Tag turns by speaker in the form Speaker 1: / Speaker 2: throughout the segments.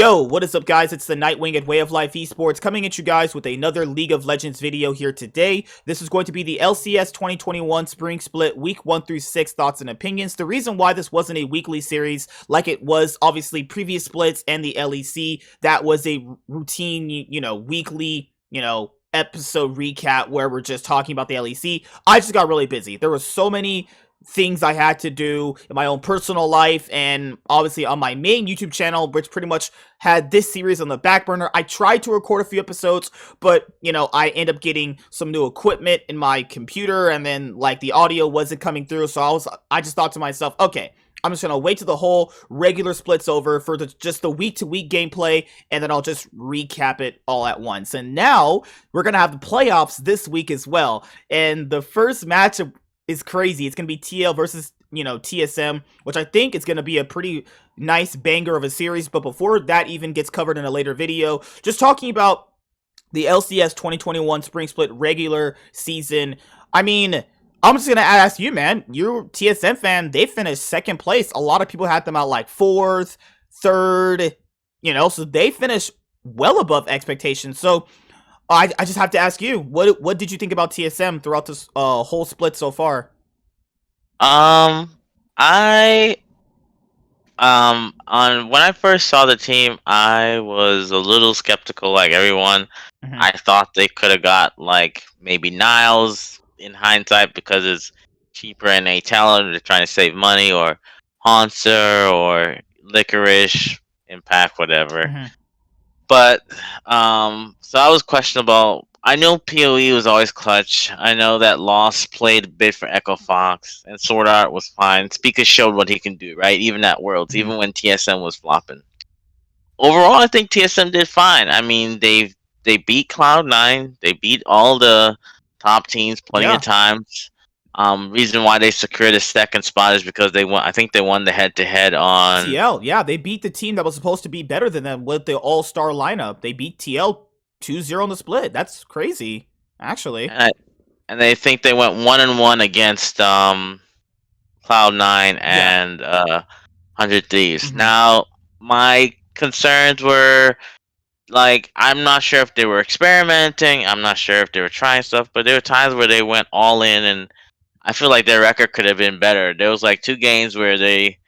Speaker 1: Yo, what is up, guys? It's the Nightwing at Way of Life Esports coming at you guys with another League of Legends video here today. This is going to be the LCS 2021 Spring Split Week 1 through 6 thoughts and opinions. The reason why this wasn't a weekly series like it was obviously previous splits and the LEC, that was a routine, weekly, episode recap where we're just talking about the LEC. I just got really busy. There were so many things I had to do in my own personal life and obviously on my main YouTube channel, which pretty much had this series on the back burner. I tried to record a few episodes, but I end up getting some new equipment in my computer and then the audio wasn't coming through. So I just thought to myself, okay, I'm just gonna wait till the whole regular split's over for just the week-to-week gameplay, and then I'll just recap it all at once. And now we're gonna have the playoffs this week as well. And the first matchup is crazy. It's gonna be TL versus TSM, which I think is gonna be a pretty nice banger of a series. But before that even gets covered in a later video, just talking about the LCS 2021 Spring Split regular season. I mean, I'm just gonna ask you, man. You're a TSM fan. They finished second place. A lot of people had them out fourth, third. So they finished well above expectations. So I just have to ask you, what did you think about TSM throughout this whole split so far?
Speaker 2: I on when I first saw the team, I was a little skeptical, like everyone. I thought they could have got maybe Niles in hindsight because it's cheaper and a talent. They're trying to save money, or Hanser or Licorice, Impact, whatever. But so I was questionable. I know PoE was always clutch. I know that Lost played a bit for Echo Fox, and Sword Art was fine. Speaker showed what he can do, right? Even at Worlds, even when TSM was flopping. Overall, I think TSM did fine. I mean, they beat Cloud9. They beat all the top teams plenty of times. Reason why they secured a second spot is because they won. I think they won the head-to-head on
Speaker 1: TL. Yeah, they beat the team that was supposed to be better than them with the all-star lineup. They beat TL 2-0 in the split. That's crazy, actually.
Speaker 2: And they think they went 1-1 against Cloud9 and 100 Thieves. Now, my concerns were I'm not sure if they were experimenting. I'm not sure if they were trying stuff, but there were times where they went all in, and I feel like their record could have been better. There was 2 games where they,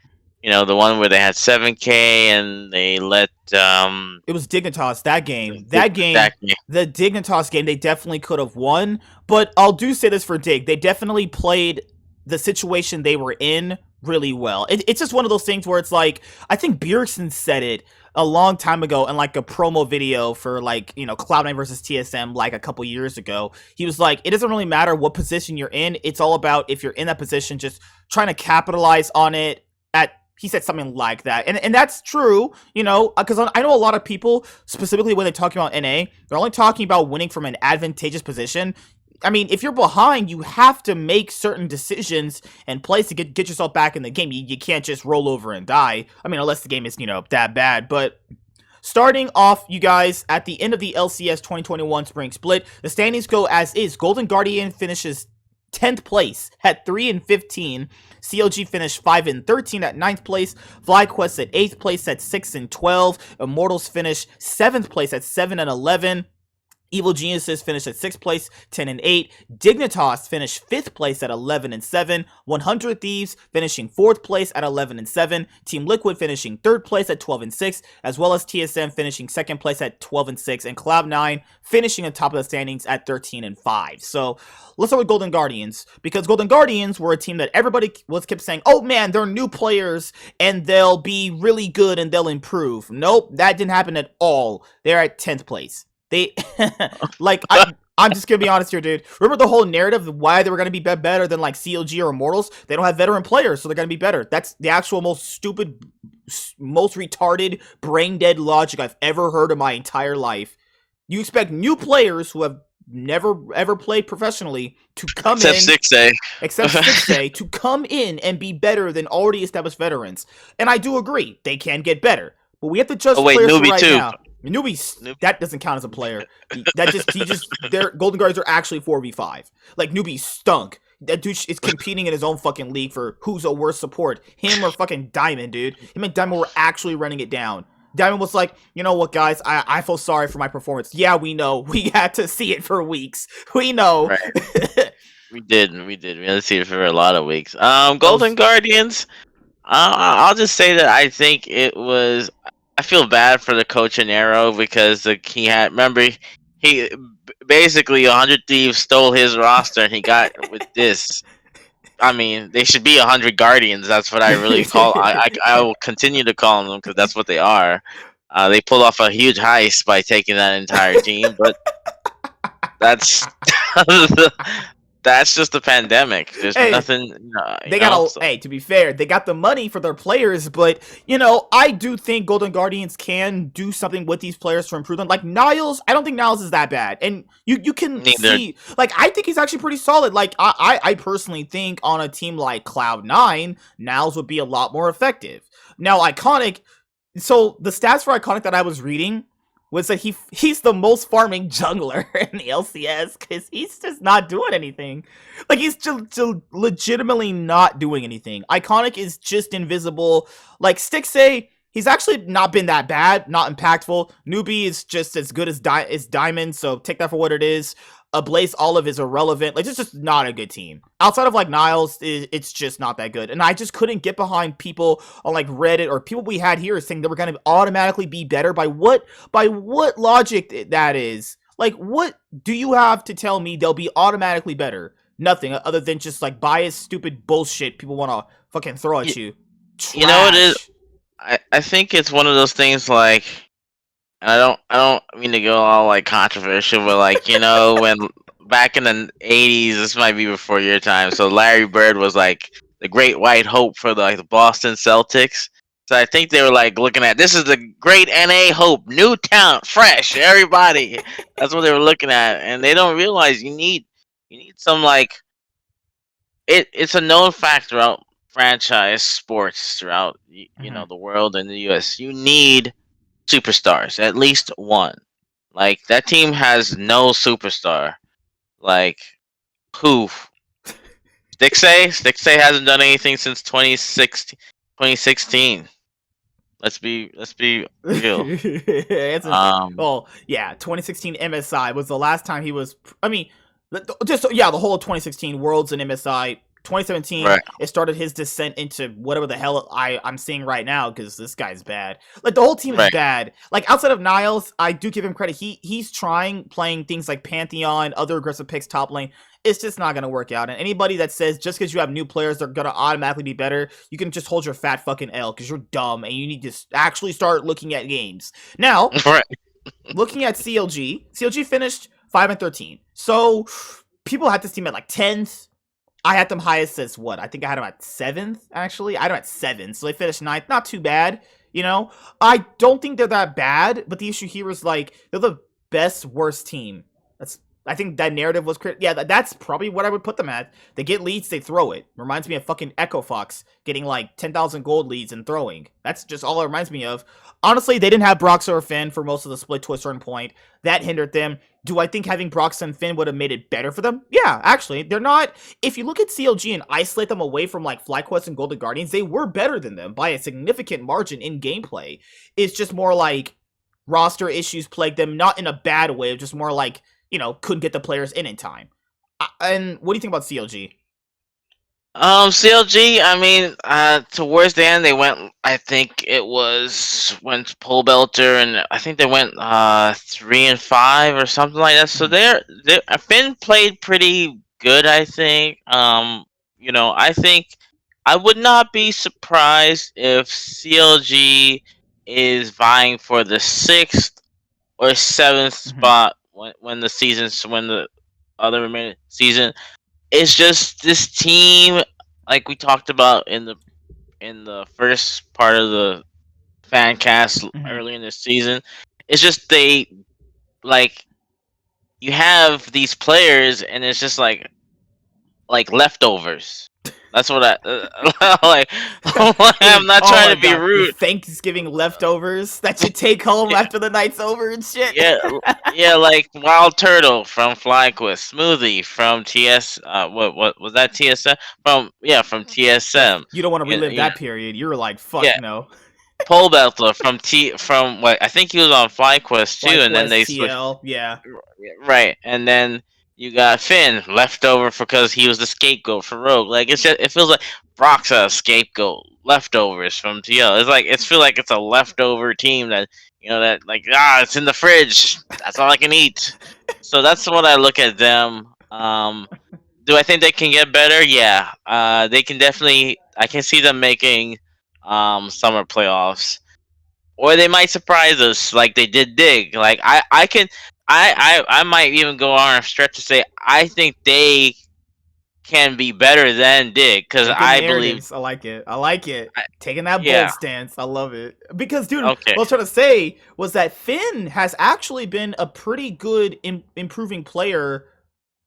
Speaker 2: the one where they had 7K and they let
Speaker 1: it was Dignitas that game. The Dignitas game, they definitely could have won. But I'll do say this for Dig. They definitely played the situation they were in really well. It's just one of those things where it's I think Bjergsen said it a long time ago in a promo video for Cloud9 versus TSM a couple years ago. He was it doesn't really matter what position you're in. It's all about if you're in that position, just trying to capitalize on it he said something like that. And that's true, because I know a lot of people, specifically when they're talking about NA, they're only talking about winning from an advantageous position. I mean, if you're behind, you have to make certain decisions and plays to get yourself back in the game. You can't just roll over and die. I mean, unless the game is, that bad. But starting off, you guys, at the end of the LCS 2021 Spring Split, the standings go as is. Golden Guardian finishes 10th place at 3-15. CLG finished 5-13 at 9th place. FlyQuest at 8th place at 6-12. Immortals finished 7th place at 7-11. Evil Geniuses finished at 6th place, 10-8. Dignitas finished 5th place at 11-7. 100 Thieves finishing 4th place at 11-7. Team Liquid finishing 3rd place at 12-6, as well as TSM finishing 2nd place at 12-6, and Cloud9 finishing on top of the standings at 13-5. So let's start with Golden Guardians, because Golden Guardians were a team that everybody kept saying, oh man, they're new players and they'll be really good and they'll improve. Nope, that didn't happen at all. They're at 10th place. They I'm just gonna be honest here, dude. Remember the whole narrative of why they were gonna be better than CLG or Immortals? They don't have veteran players, so they're gonna be better. That's the actual most stupid, most retarded, brain dead logic I've ever heard in my entire life. You expect new players who have never ever played professionally to come
Speaker 2: except
Speaker 1: 6A to come in and be better than already established veterans. And I do agree, they can get better, but we have to judge players for right now. Newbie, that doesn't count as a player. Their Golden Guardians are actually 4v5. Newbie stunk. That dude is competing in his own fucking league for who's a worse support. Him or fucking Diamond, dude. Him and Diamond were actually running it down. Diamond was like, you know what, guys, I feel sorry for my performance. Yeah, we know. We had to see it for weeks. We know.
Speaker 2: Right. We did. We had to see it for a lot of weeks.
Speaker 1: That
Speaker 2: Golden
Speaker 1: was
Speaker 2: Guardians. I'll just say that I think it was. I feel bad for the coach in Arrow because he had. Remember, he basically 100 Thieves stole his roster and he got with this. I mean, they should be 100 Guardians. That's what I really call. I will continue to call them because that's what they are. They pulled off a huge heist by taking that entire team, but that's that's just the pandemic. There's
Speaker 1: Hey,
Speaker 2: nothing,
Speaker 1: they got a
Speaker 2: So.
Speaker 1: hey, to be fair, they got the money for their players, but I do think Golden Guardians can do something with these players to improve them. Like Niles, I don't think Niles is that bad. And you can
Speaker 2: Neither.
Speaker 1: see, like, I think he's actually pretty solid. Like I personally think on a team like Cloud9, Niles would be a lot more effective. Now Iconic, so the stats for Iconic that I was reading was that he's the most farming jungler in the LCS because he's just not doing anything. Like, he's just legitimately not doing anything. Iconic is just invisible. Like, Stixay, he's actually not been that bad, not impactful. Newbie is just as good as Diamond, so take that for what it is. Blaze Olive is irrelevant. Like, it's just not a good team. Outside of, like, Niles, it's just not that good. And I just couldn't get behind people on, like, Reddit or people we had here saying they were going to automatically be better. By what logic that is? Like, what do you have to tell me they'll be automatically better? Nothing, other than just, like, biased, stupid bullshit people want to fucking throw at you. Trash.
Speaker 2: You know what it is? I think it's one of those things like, and I don't mean to go all like controversial, but like, when back in the 80s, this might be before your time. So Larry Bird was like the great white hope for the Boston Celtics. So I think they were like looking at, this is the great NA hope, new talent, fresh, everybody. That's what they were looking at, and they don't realize you need some like it's a known fact throughout franchise sports throughout the world and the US. You need superstars, at least one. Like, that team has no superstar. Like, who? Stixay hasn't done anything since 2016. Let's be real.
Speaker 1: Well, yeah, 2016 MSI was the last time he was. I mean, the whole 2016 Worlds and MSI. 2017, right. It started his descent into whatever the hell I'm seeing right now, because this guy's bad. Like, the whole team is bad. Like, outside of Niles, I do give him credit. He's playing things like Pantheon, other aggressive picks top lane. It's just not going to work out. And anybody that says just because you have new players, they're going to automatically be better, you can just hold your fat fucking L, because you're dumb and you need to actually start looking at games. Now, looking at CLG finished 5-13. So, people had this team at like 10th. I had them highest as what? I think I had them at 7th, actually. I had them at 7, so they finished 9th. Not too bad, I don't think they're that bad, but the issue here is, like, they're the best, worst team. I think that narrative was correct. Yeah, that's probably what I would put them at. They get leads, they throw it. Reminds me of fucking Echo Fox getting, like, 10,000 gold leads and throwing. That's just all it reminds me of. Honestly, they didn't have Broxah or Finn for most of the split to a certain point. That hindered them. Do I think having Broxah and Finn would have made it better for them? Yeah, actually. They're not... If you look at CLG and isolate them away from, like, FlyQuest and Golden Guardians, they were better than them by a significant margin in gameplay. It's just more like roster issues plagued them, not in a bad way, just more like, couldn't get the players in time. And what do you think about CLG?
Speaker 2: CLG, I mean, towards the end, they went, I think it was when Pole Belter, and I think they went 3-5 or something like that. So Finn played pretty good, I think. I think I would not be surprised if CLG is vying for the 6th or 7th spot when the other remaining season. It's just this team, like we talked about in the first part of the fan cast early in the season. It's just you have these players, and it's just like leftovers. That's what like. I'm not trying to be rude.
Speaker 1: Thanksgiving leftovers that you take home after the night's over and shit.
Speaker 2: Yeah, like Wild Turtle from FlyQuest, Smoothie from TS. What was that? TSM from TSM.
Speaker 1: You don't want to relive that period. You were like, fuck no.
Speaker 2: pole vaulter from what I think he was on FlyQuest too, and then
Speaker 1: FlyQuest
Speaker 2: they switched.
Speaker 1: TL, yeah.
Speaker 2: Right, and then you got Finn leftover because he was the scapegoat for Rogue. Like it feels like Brock's a scapegoat, leftovers from TL. It's like it feels like it's a leftover team that that like it's in the fridge. That's all I can eat. So that's what I look at them. Do I think they can get better? Yeah, they can definitely. I can see them making summer playoffs, or they might surprise us like they did Dig. Like I might even go on a stretch to say I think they can be better than Dig because
Speaker 1: Good
Speaker 2: I believe.
Speaker 1: narratives. I like it. I like it. Taking that bold
Speaker 2: Yeah.
Speaker 1: stance. I love it. Because, dude,
Speaker 2: Okay.
Speaker 1: what I was trying to say was that Finn has actually been a pretty good improving player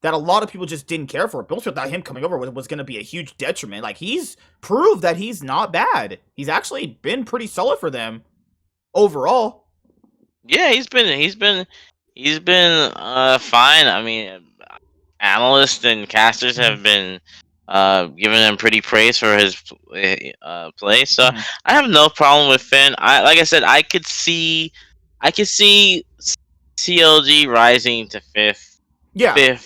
Speaker 1: that a lot of people just didn't care for. Bilster thought him coming over was going to be a huge detriment. Like, he's proved that he's not bad. He's actually been pretty solid for them overall.
Speaker 2: Yeah, he's been fine. I mean, analysts and casters have been giving him pretty praise for his play. So I have no problem with Finn. Like I said, I could see CLG rising to fifth.
Speaker 1: Yeah.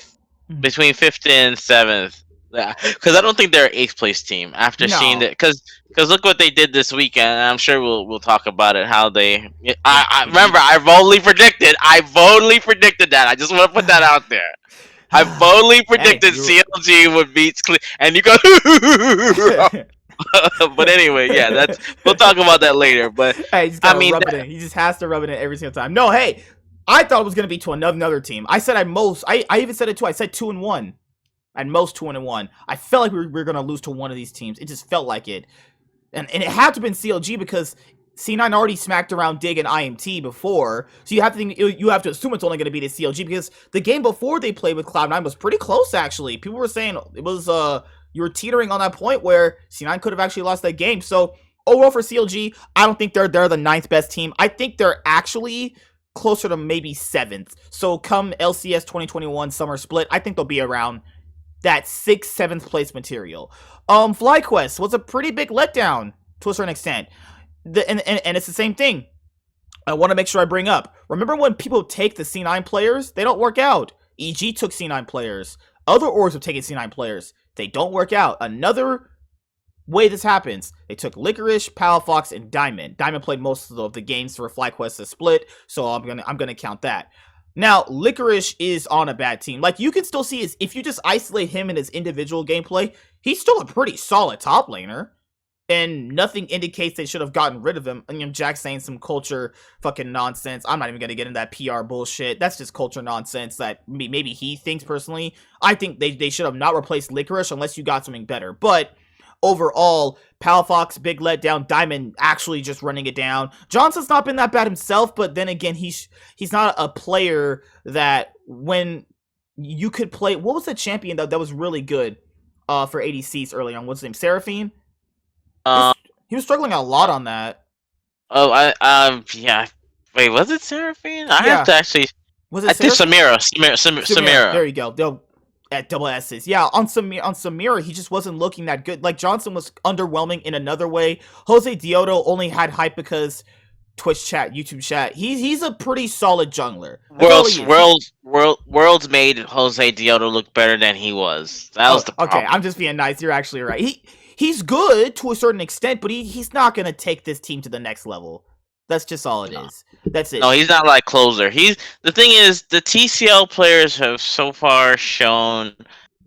Speaker 2: Between fifth and seventh. Because I don't think they're an eighth place team after seeing that. Because look what they did this weekend. And I'm sure we'll talk about it. How they. I remember I boldly predicted. That. I just want to put that out there. I boldly predicted CLG would beat and you go. But anyway, yeah, we'll talk about that later. But
Speaker 1: hey, he's got to rub it in. He just has to rub it in every single time. No, hey, I thought it was gonna be to another team. I said I even said it too. I said 2-1. At most 2-1. I felt like we were gonna lose to one of these teams. It just felt like it, and it had to have been CLG because C9 already smacked around Dig and IMT before, so you have to think you have to assume it's only going to be the CLG because the game before they played with Cloud9 was pretty close actually. People were saying it was you were teetering on that point where C9 could have actually lost that game. So overall for CLG, I don't think they're the 9th best team. I think they're actually closer to maybe 7th. So come LCS 2021 summer split, I think they'll be around that 6th, 7th place material. FlyQuest was a pretty big letdown to a certain extent. And it's the same thing. I want to make sure I bring up. Remember when people take the C9 players? They don't work out. EG took C9 players. Other orgs have taken C9 players. They don't work out. Another way this happens, they took Licorice, Palafox, and Diamond. Diamond played most of the games for FlyQuest to split, so I'm gonna count that. Now, Licorice is on a bad team. Like, you can still see if you just isolate him in his individual gameplay, he's still a pretty solid top laner. And nothing indicates they should have gotten rid of him. And Jack saying some culture fucking nonsense. I'm not even going to get into that PR bullshit. That's just culture nonsense that maybe he thinks personally. I think they should have not replaced Licorice unless you got something better. But overall, Palafox, big letdown. Diamond actually just running it down. Johnson's not been that bad himself, but then again, he's not a player that when you could play. What was the champion that was really good for ADCs early on? What's his name? Seraphine? He was struggling a lot on that.
Speaker 2: Oh, yeah. Wait, was it Seraphine? I have to actually.
Speaker 1: Was it?
Speaker 2: I think Samira.
Speaker 1: There you go. At double S's. Yeah, on Samira, he just wasn't looking that good. Like, Johnson was underwhelming in another way. Jose Diodo only had hype because Twitch chat, YouTube chat. He's a pretty solid jungler.
Speaker 2: Worlds made Jose Diodo look better than he was. That was the problem.
Speaker 1: Okay, I'm just being nice. You're actually right. He's good to a certain extent, but he's not going to take this team to the next level. That's just all it is. That's it.
Speaker 2: No, he's not like closer. The thing is, the TCL players have so far shown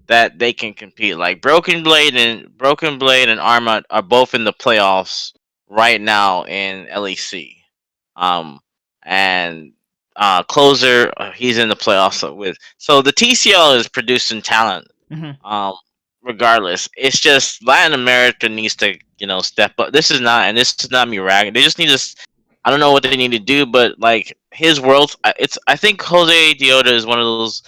Speaker 2: that they can compete. Like Broken Blade and Arma are both in the playoffs right now in LEC. And closer, he's in the playoffs with. So the TCL is producing talent.
Speaker 1: Mm-hmm.
Speaker 2: Regardless, it's just Latin America needs to, step up. This is not me ragging. They just need to. I don't know what they need to do, but like his world, I think Jose Diodo is one of those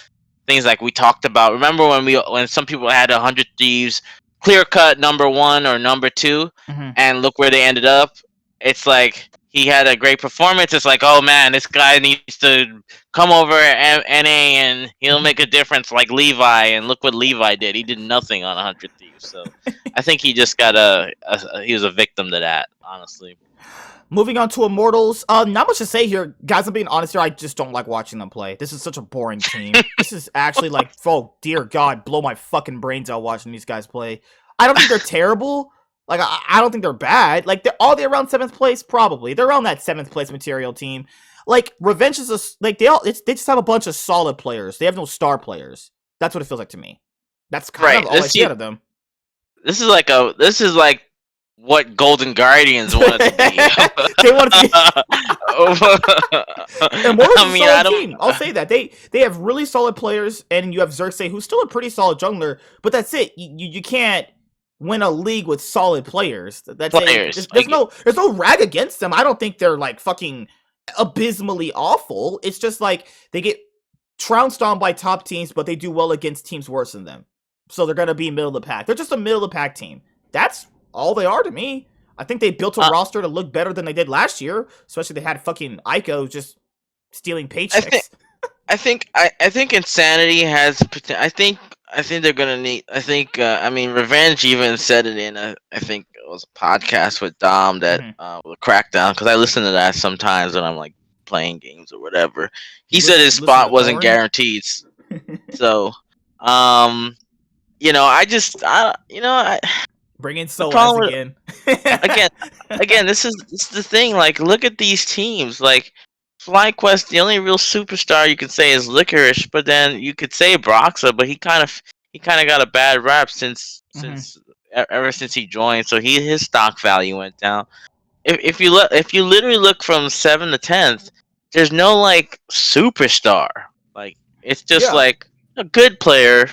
Speaker 2: things like we talked about. Remember when some people had 100 Thieves, clear cut number 1 or number 2,
Speaker 1: mm-hmm.
Speaker 2: and look where they ended up. It's like he had a great performance. It's like, oh man, this guy needs to come over NA and he'll make a difference like Levi. And look what Levi did. He did nothing on 100 Thieves. So I think he just got he was a victim to that, honestly.
Speaker 1: Moving on to Immortals, not much to say here. Guys, I'm being honest here, I just don't like watching them play. This is such a boring team. This is actually like, oh, dear God, blow my fucking brains out watching these guys play. I don't think they're terrible. Like, I don't think they're bad. Like, are they around 7th place? Probably. They're around that 7th place material team. Like, Revenge is they just have a bunch of solid players. They have no star players. That's what it feels like to me. That's kind of all I see out of them.
Speaker 2: This is like what Golden Guardians wanted to be.
Speaker 1: They wanted to be. Immortals is a solid team. I'll say that. They have really solid players, and you have Xerxes, who's still a pretty solid jungler, but that's it. You can't win a league with solid players. That's it. There's no rag against them. I don't think they're like fucking abysmally awful. It's just like they get trounced on by top teams, but they do well against teams worse than them. So they're gonna be middle of the pack. They're just a middle of the pack team. That's all they are to me. I think they built a roster to look better than they did last year. Especially they had fucking Ico just stealing paychecks.
Speaker 2: I think Insanity has. I think they're gonna need. I mean, Revenge even said it in I think it was a podcast with Dom that Crackdown, because I listen to that sometimes when I'm like playing games or whatever. He said his spot wasn't guaranteed. So,
Speaker 1: bring in Soaz again.
Speaker 2: again, this is the thing. Like, look at these teams. Like, FlyQuest, the only real superstar you could say is Licorice, but then you could say Broxa, but he kind of got a bad rap since ever since he joined. So his stock value went down. If you literally look from 7th to 10th, there's no like superstar. Like, it's just like a good player.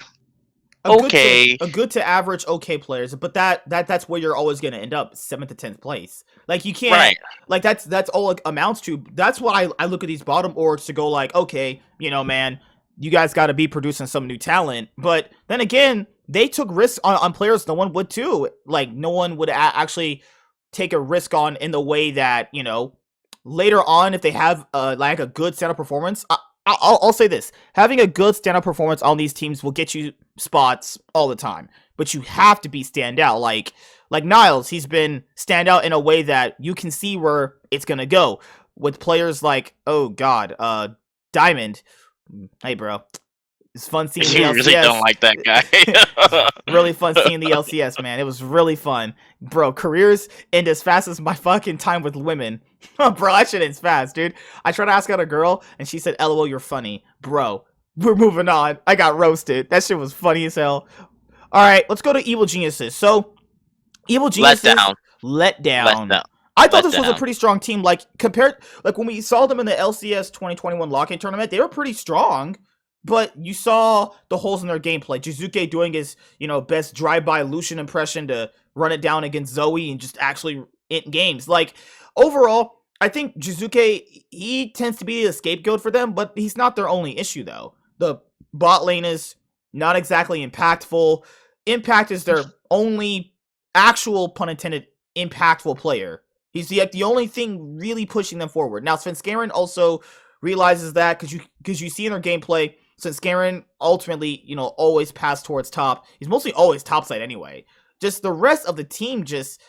Speaker 1: A good to average okay players, but that's where you're always gonna end up, 7th to 10th place. Like, you can't like that's all it amounts to. That's why I look at these bottom orgs to go like, okay, man, you guys got to be producing some new talent. But then again, they took risks on players no one would too. Like, no one would actually take a risk on in the way that later on, if they have like a good stand-up performance. I'll say this. Having a good stand-up performance on these teams will get you spots all the time. But you have to be standout. Like Niles, he's been standout in a way that you can see where it's going to go. With players like, oh god, Diamond. Hey, bro. It's fun seeing the LCS.
Speaker 2: You really don't like that guy.
Speaker 1: Really fun seeing the LCS, man. It was really fun. Bro, careers end as fast as my fucking time with women. Bro, that shit ends fast, dude. I tried to ask out a girl, and she said, LOL, you're funny. Bro, we're moving on. I got roasted. That shit was funny as hell. Alright, let's go to Evil Geniuses. So, Evil Geniuses... Let down. I thought this was a pretty strong team. Like, compared... Like, when we saw them in the LCS 2021 Lock-In tournament, they were pretty strong. But you saw the holes in their gameplay. Jizuke doing his, best drive-by Lucian impression to run it down against Zoe and just actually in games. Like, overall, I think Jizuke, he tends to be the scapegoat for them, but he's not their only issue, though. The bot lane is not exactly impactful. Impact is their only actual, pun intended, impactful player. He's the only thing really pushing them forward. Now, Svenskeren also realizes that because you see in their gameplay, Svenskeren ultimately, always pass towards top. He's mostly always topside anyway. Just the rest of the team just,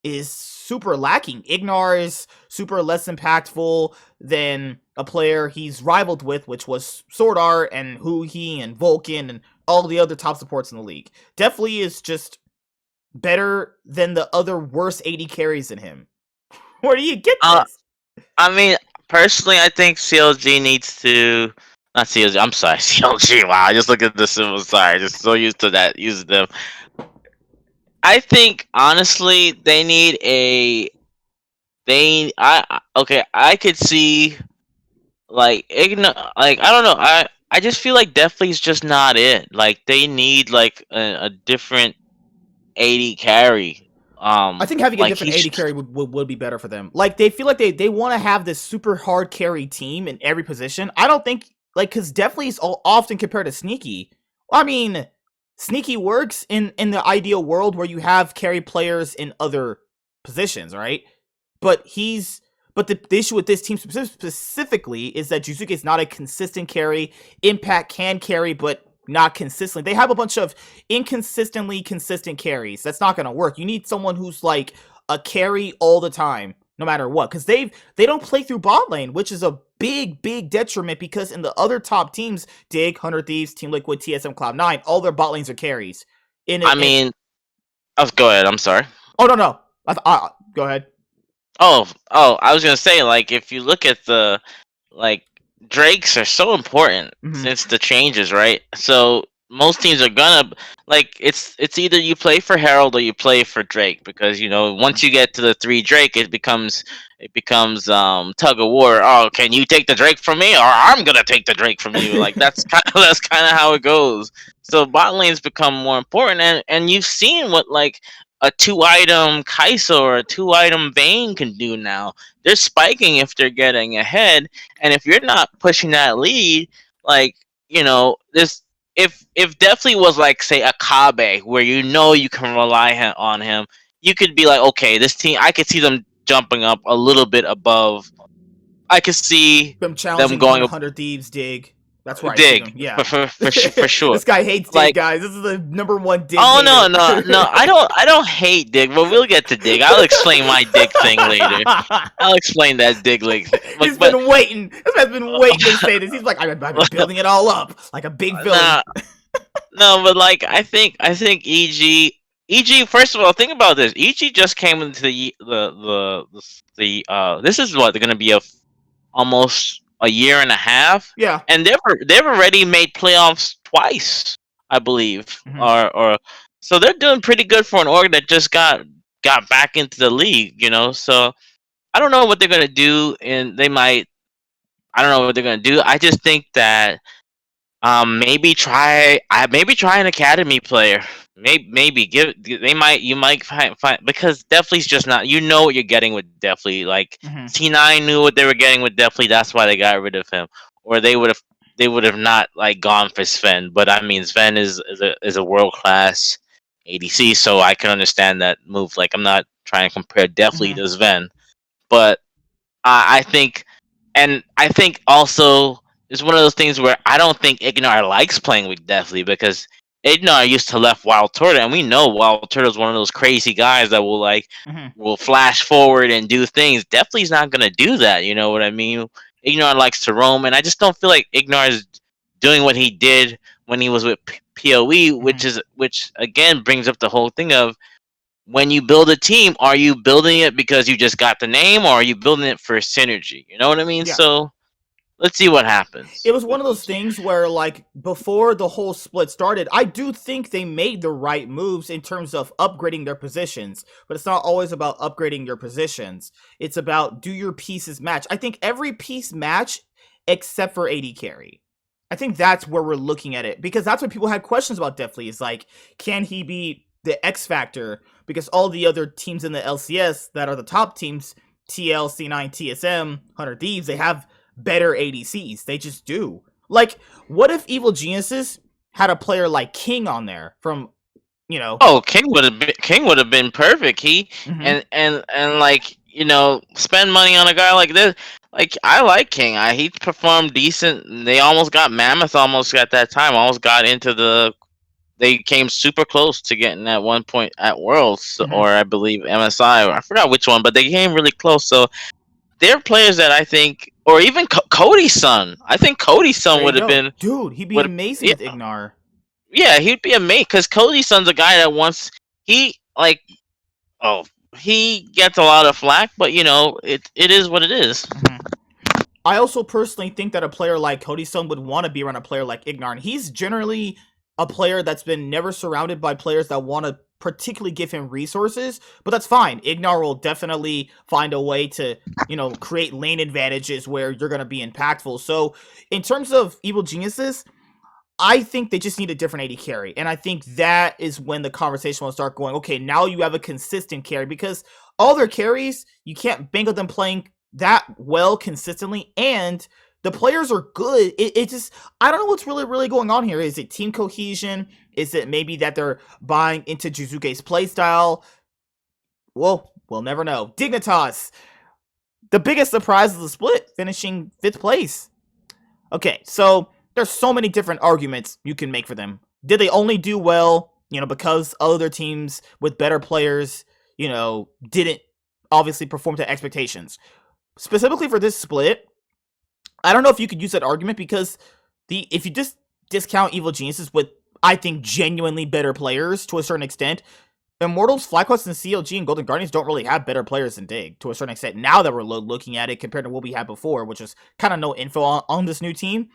Speaker 1: is super lacking. Ignar is super less impactful than a player he's rivaled with, which was Sword Art and Huhi and Vulcan and all the other top supports in the league. Definitely is just better than the other worst AD carries than him. Where do you get this?
Speaker 2: I mean, personally, I think CLG needs to... Not CLG, I'm sorry, CLG, wow, I just look at this and I'm sorry, just so used to that, using them. I think, honestly, they need I could see, like, I don't know, I just feel like Deathly's just not it. Like, they need, like, a different AD carry.
Speaker 1: I think having a different AD carry would be better for them. Like, they feel like they want to have this super hard carry team in every position. I don't think... Like, because Deathly is often compared to Sneaky. I mean, Sneaky works in the ideal world where you have carry players in other positions, right? but the issue with this team specifically is that Juzuke is not a consistent carry. Impact can carry, but not consistently. They have a bunch of inconsistently consistent carries. That's not going to work. You need someone who's like a carry all the time, no matter what, because they don't play through bot lane, which is a big detriment, because in the other top teams, Dig, 100 Thieves, Team Liquid, TSM, Cloud9, all their bot lanes are carries.
Speaker 2: Go ahead. I'm sorry.
Speaker 1: Oh, no. Go ahead.
Speaker 2: Oh, I was gonna say, like, if you look at the, like, Drakes are so important since the changes, right? So most teams are gonna, like, it's either you play for Herald or you play for Drake, because once you get to the 3 Drake, it becomes tug of war. Oh, can you take the Drake from me, or I'm gonna take the Drake from you? Like, that's kind of how it goes. So bot lanes become more important, and you've seen what, like, a 2-item Kai'Sa or a 2-item Vayne can do now. They're spiking if they're getting ahead, and if you're not pushing that lead, like, this, if Definitely was, like, say, a Kabe, where you can rely on him, you could be like, okay, this team, I could see them jumping up a little bit above. I could see
Speaker 1: them challenging
Speaker 2: going
Speaker 1: 100 Thieves, Dig. That's right.
Speaker 2: Dig,
Speaker 1: yeah,
Speaker 2: for sure.
Speaker 1: This guy hates Dig, guys. This is the #1 Dig.
Speaker 2: Oh, no. I don't hate Dig, but we'll get to Dig. I'll explain my Dig thing later. I'll explain that Dig thing.
Speaker 1: He's been waiting. This man's been waiting to say this. He's like, I've been building it all up like a big villain.
Speaker 2: No, but, like, I think EG. First of all, think about this. EG just came into the this is what, they're gonna be almost a year and a half.
Speaker 1: Yeah.
Speaker 2: And they've already made playoffs twice, I believe. Or so they're doing pretty good for an org that just got back into the league, So I don't know what they're gonna do, and I don't know what they're gonna do. I just think that maybe try an academy player. Maybe you might find, because Deathly's just not, what you're getting with Deathly. Like, T9 knew what they were getting with Deathly. That's why they got rid of him, or they would have not, like, gone for Sven. But I mean, Sven is a world class ADC, so I can understand that move. Like, I'm not trying to compare Deathly to Sven, but I think also it's one of those things where I don't think Ignar likes playing with Deathly, because Ignar used to left Wild Turtle, and we know Wild Turtle is one of those crazy guys that will, like, will flash forward and do things. Deathly's not gonna do that. You know what I mean? Ignar likes to roam, and I just don't feel like Ignar is doing what he did when he was with PoE, which again brings up the whole thing of, when you build a team, are you building it because you just got the name, or are you building it for synergy? You know what I mean? Yeah. So let's see what happens.
Speaker 1: It was one of those things where, like, before the whole split started, I do think they made the right moves in terms of upgrading their positions, but it's not always about upgrading your positions. It's about, do your pieces match? I think every piece match except for AD carry. I think that's where we're looking at it, because that's what people had questions about Deathly, is like, can he be the X factor? Because all the other teams in the LCS that are the top teams, TL, C9, TSM, 100 Thieves, they have better ADCs. They just do. Like, what if Evil Geniuses had a player like King on there from,
Speaker 2: Oh, King would have been perfect. He and like, spend money on a guy like this. Like, I like King. He performed decent. They almost got Mammoth. Almost at that time. Almost got into the. They came super close to getting at one point at Worlds, or I believe MSI, or I forgot which one, but they came really close. So they're players that I think, or even Cody's son. I think Cody's son would have been.
Speaker 1: Dude, he'd be amazing with Ignar.
Speaker 2: Yeah, he'd be amazing, because Cody's son's a guy that wants. He gets a lot of flack, but it is what it is.
Speaker 1: I also personally think that a player like Cody's son would want to be around a player like Ignar, and he's generally a player that's been never surrounded by players that want to particularly give him resources, but that's fine. Ignar will definitely find a way to, create lane advantages where you're going to be impactful. So in terms of Evil Geniuses, I think they just need a different AD carry, and I think that is when the conversation will start going, okay, now you have a consistent carry, because all their carries, you can't bank on them playing that well consistently, and the players are good. It just, I don't know what's really going on here. Is it team cohesion? Is it maybe that they're buying into Juzuke's playstyle? Well, we'll never know. Dignitas, The biggest surprise of the split, finishing 5th place. Okay, so there's so many different arguments you can make for them. Did they only do well, because other teams with better players, didn't obviously perform to expectations? Specifically for this split, I don't know if you could use that argument because if you just discount Evil Geniuses with, I think, genuinely better players to a certain extent, Immortals, FlyQuest, and CLG and Golden Guardians don't really have better players than Dig to a certain extent now that we're looking at it compared to what we had before, which is kind of no info on this new team.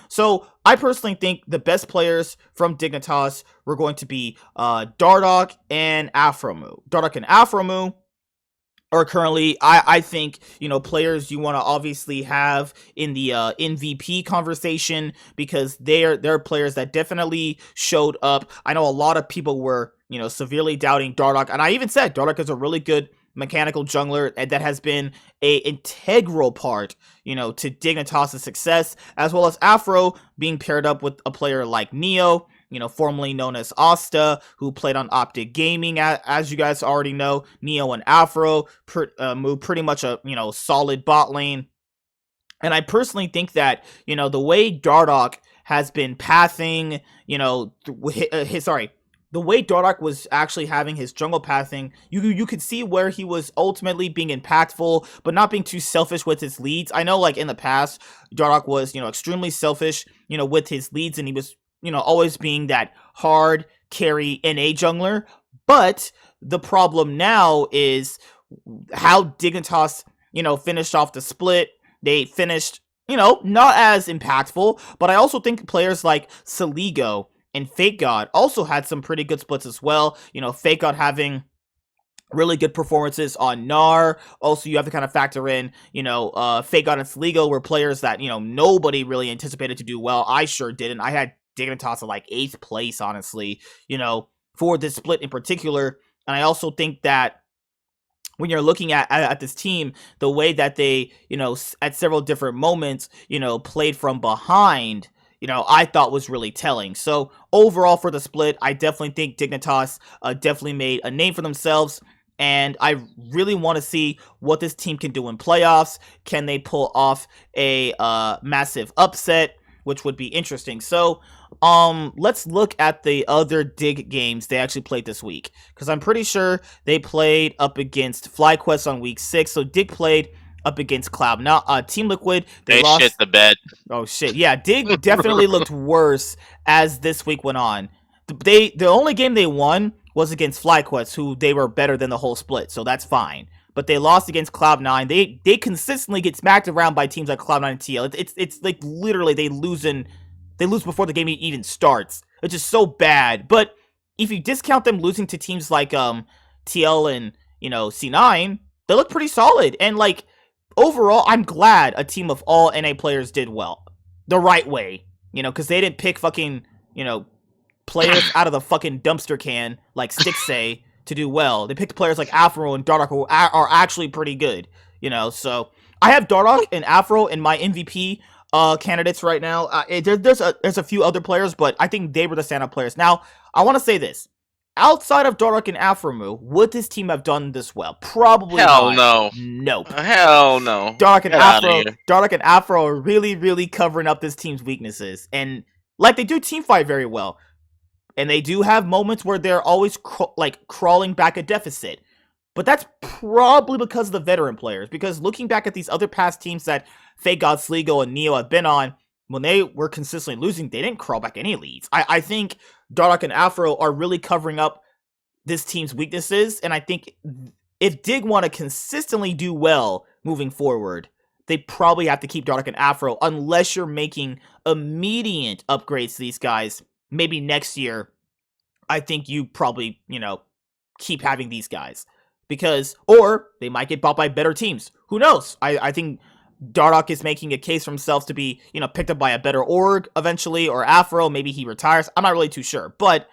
Speaker 1: So I personally think the best players from Dignitas were going to be Dardoch and Afromu. Dardoch and Afromu are currently, I think, players you want to obviously have in the MVP conversation because they're players that definitely showed up. I know a lot of people were, severely doubting Dardoch, and I even said Dardoch is a really good mechanical jungler and that has been a integral part, to Dignitas' success, as well as Afro being paired up with a player like Neo, formerly known as Asta, who played on Optic Gaming, as you guys already know. Neo and Afro move pretty much a, solid bot lane. And I personally think that, the way Dardoch has been pathing, the way Dardoch was actually having his jungle pathing, you could see where he was ultimately being impactful, but not being too selfish with his leads. I know, like, in the past, Dardoch was, extremely selfish, with his leads, and he was, always being that hard carry NA jungler. But the problem now is how Dignitas, finished off the split. They finished, not as impactful, but I also think players like Saligo and Fake God also had some pretty good splits as well. Fake God having really good performances on Gnar. Also, you have to kind of factor in, Fake God and Saligo were players that, nobody really anticipated to do well. I sure didn't. I had Dignitas at like 8th place, honestly, for this split in particular. And I also think that when you're looking at this team, the way that they, at several different moments, played from behind, I thought was really telling. So overall for the split, I definitely think Dignitas definitely made a name for themselves. And I really want to see what this team can do in playoffs. Can they pull off a massive upset, which would be interesting. So let's look at the other Dig games they actually played this week, because I'm pretty sure they played up against FlyQuest on week 6. So Dig played up against Cloud. Now, Team Liquid, they lost.
Speaker 2: Shit the bed.
Speaker 1: Oh shit, yeah. Dig definitely looked worse as this week went on. The only game they won was against FlyQuest, who they were better than the whole split, so that's fine. But they lost against Cloud9. They consistently get smacked around by teams like Cloud9 and TL. It's like literally they lose before the game even starts. It's just so bad. But if you discount them losing to teams like TL and C9, they look pretty solid. And like overall, I'm glad a team of all NA players did well. The right way. Because they didn't pick fucking, players out of the fucking dumpster can, like Sticks say, to do well. They picked players like Afro and Dardoch who are actually pretty good. So I have Dardoch and Afro in my MVP candidates right now. There's a few other players, but I think they were the stand-up players. Now, I want to say this. Outside of Dardoch and Afromu, would this team have done this well? Probably
Speaker 2: Hell
Speaker 1: not.
Speaker 2: no.
Speaker 1: Nope.
Speaker 2: Hell no.
Speaker 1: Dardoch and Afro are really, really covering up this team's weaknesses. And like they do team fight very well. And they do have moments where they're always crawling back a deficit. But that's probably because of the veteran players. Because looking back at these other past teams that Fake God, Sligo, and Neo have been on, when they were consistently losing, they didn't crawl back any leads. I think Dardoch and Afro are really covering up this team's weaknesses. And I think if Dig want to consistently do well moving forward, they probably have to keep Dardoch and Afro unless you're making immediate upgrades to these guys. Maybe next year, I think you probably, keep having these guys. Or they might get bought by better teams. Who knows? I think Dardoch is making a case for himself to be, picked up by a better org eventually, or Afro, maybe he retires. I'm not really too sure. But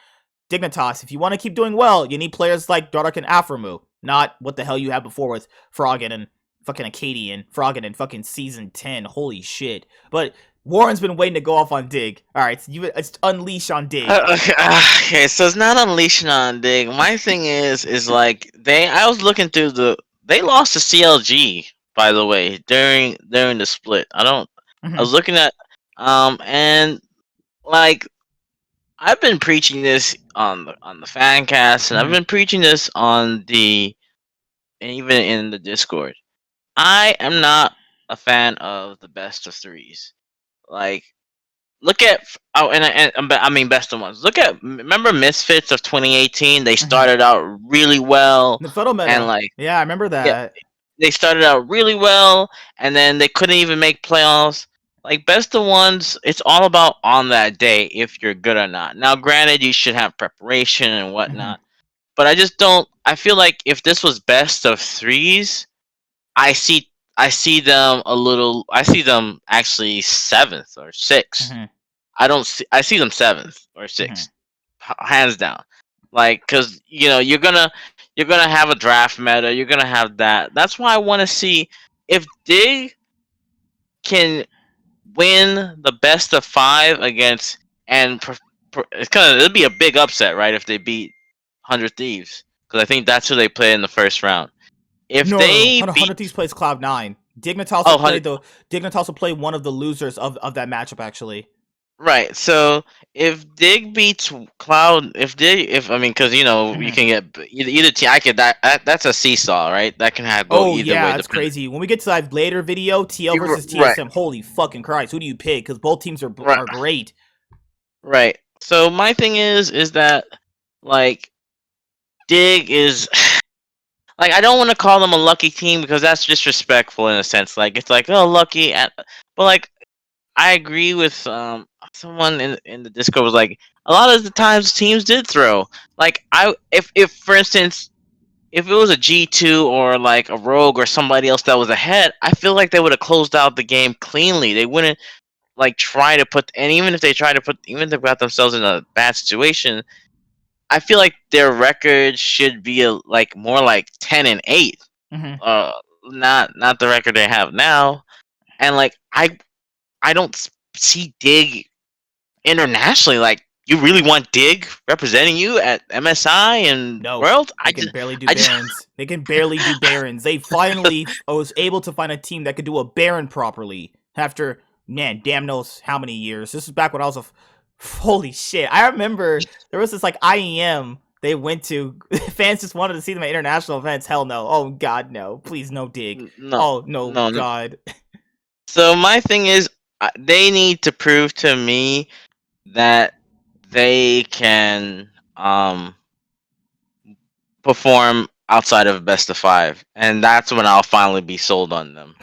Speaker 1: Dignitas, if you want to keep doing well, you need players like Dardoch and Afromu, not what the hell you had before with Froggen and fucking Acadian, Froggen in fucking Season 10. Holy shit. But Warren's been waiting to go off on Dig. Alright, so it's unleash on Dig.
Speaker 2: Okay, so it's not unleashing on Dig. My thing is like, I was looking through they lost to CLG by the way, during the split. I was looking at and like I've been preaching this on the fan cast, and I've been preaching this on the and even in the Discord. I am not a fan of the best of threes. Like, look at I mean best of ones. Look at remember Misfits of 2018. They started out really well,
Speaker 1: the photo meta,
Speaker 2: and like
Speaker 1: yeah, I remember that.
Speaker 2: yeah, they started out really well, and then they couldn't even make playoffs. Like best of ones, it's all about on that day if you're good or not. Now, granted, you should have preparation and whatnot, but I just don't. I feel like if this was best of threes, I see them a little. I see them actually seventh or 6th. I see them seventh or 6th, hands down. Like, cause you're gonna have a draft meta. You're gonna have that. That's why I want to see if Dig can win the best of 5 against it'll be a big upset, right? If they beat 100 Thieves, because I think that's who they play in the first round. If they
Speaker 1: 100 Thieves plays Cloud9. Dignitas will play one of the losers of that matchup, actually.
Speaker 2: Right. So if Dig beats Cloud, if I mean, because you can get either team. That's a seesaw, right? That can go either way.
Speaker 1: That's crazy. When we get to that later video, TL versus TSM, holy fucking Christ, who do you pick? Because both teams are great.
Speaker 2: Right. So my thing is that like Dig is like, I don't want to call them a lucky team because that's disrespectful in a sense. Like, it's like, oh, lucky, but like I agree with someone in the Discord was like, a lot of the times teams did throw. Like, if for instance, if it was a G2 or like a Rogue or somebody else that was ahead, I feel like they would have closed out the game cleanly. They wouldn't like try to put, and even if they even if they got themselves in a bad situation, I feel like their record should be like more like 10-8. Not the record they have now. And like I don't see Dig internationally. Like, you really want Dig representing you at MSI and World?
Speaker 1: They can barely do Barons. They can barely do Barons. They finally was able to find a team that could do a Baron properly after, man, damn knows how many years. This is back when I was holy shit. I remember there was this like IEM they went to. Fans just wanted to see them at international events. Hell no. Oh god, no. Please, no Dig. No, no, god.
Speaker 2: So my thing is, they need to prove to me that they can perform outside of best of 5, and that's when I'll finally be sold on them.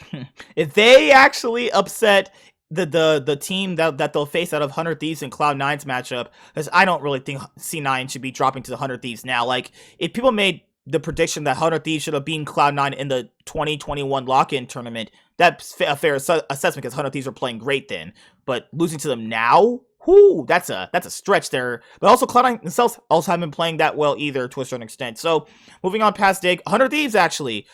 Speaker 1: If they actually upset the team that they'll face out of 100 Thieves and Cloud9's matchup, because I don't really think C9 should be dropping to the 100 Thieves now. Like, if people made the prediction that 100 Thieves should have beaten Cloud9 in the 2021 lock-in tournament, that's a fair assessment because 100 Thieves are playing great then. But losing to them now, whoo, that's a stretch there. But also Cloud9 themselves also haven't been playing that well either to a certain extent. So moving on past Dig, 100 Thieves actually.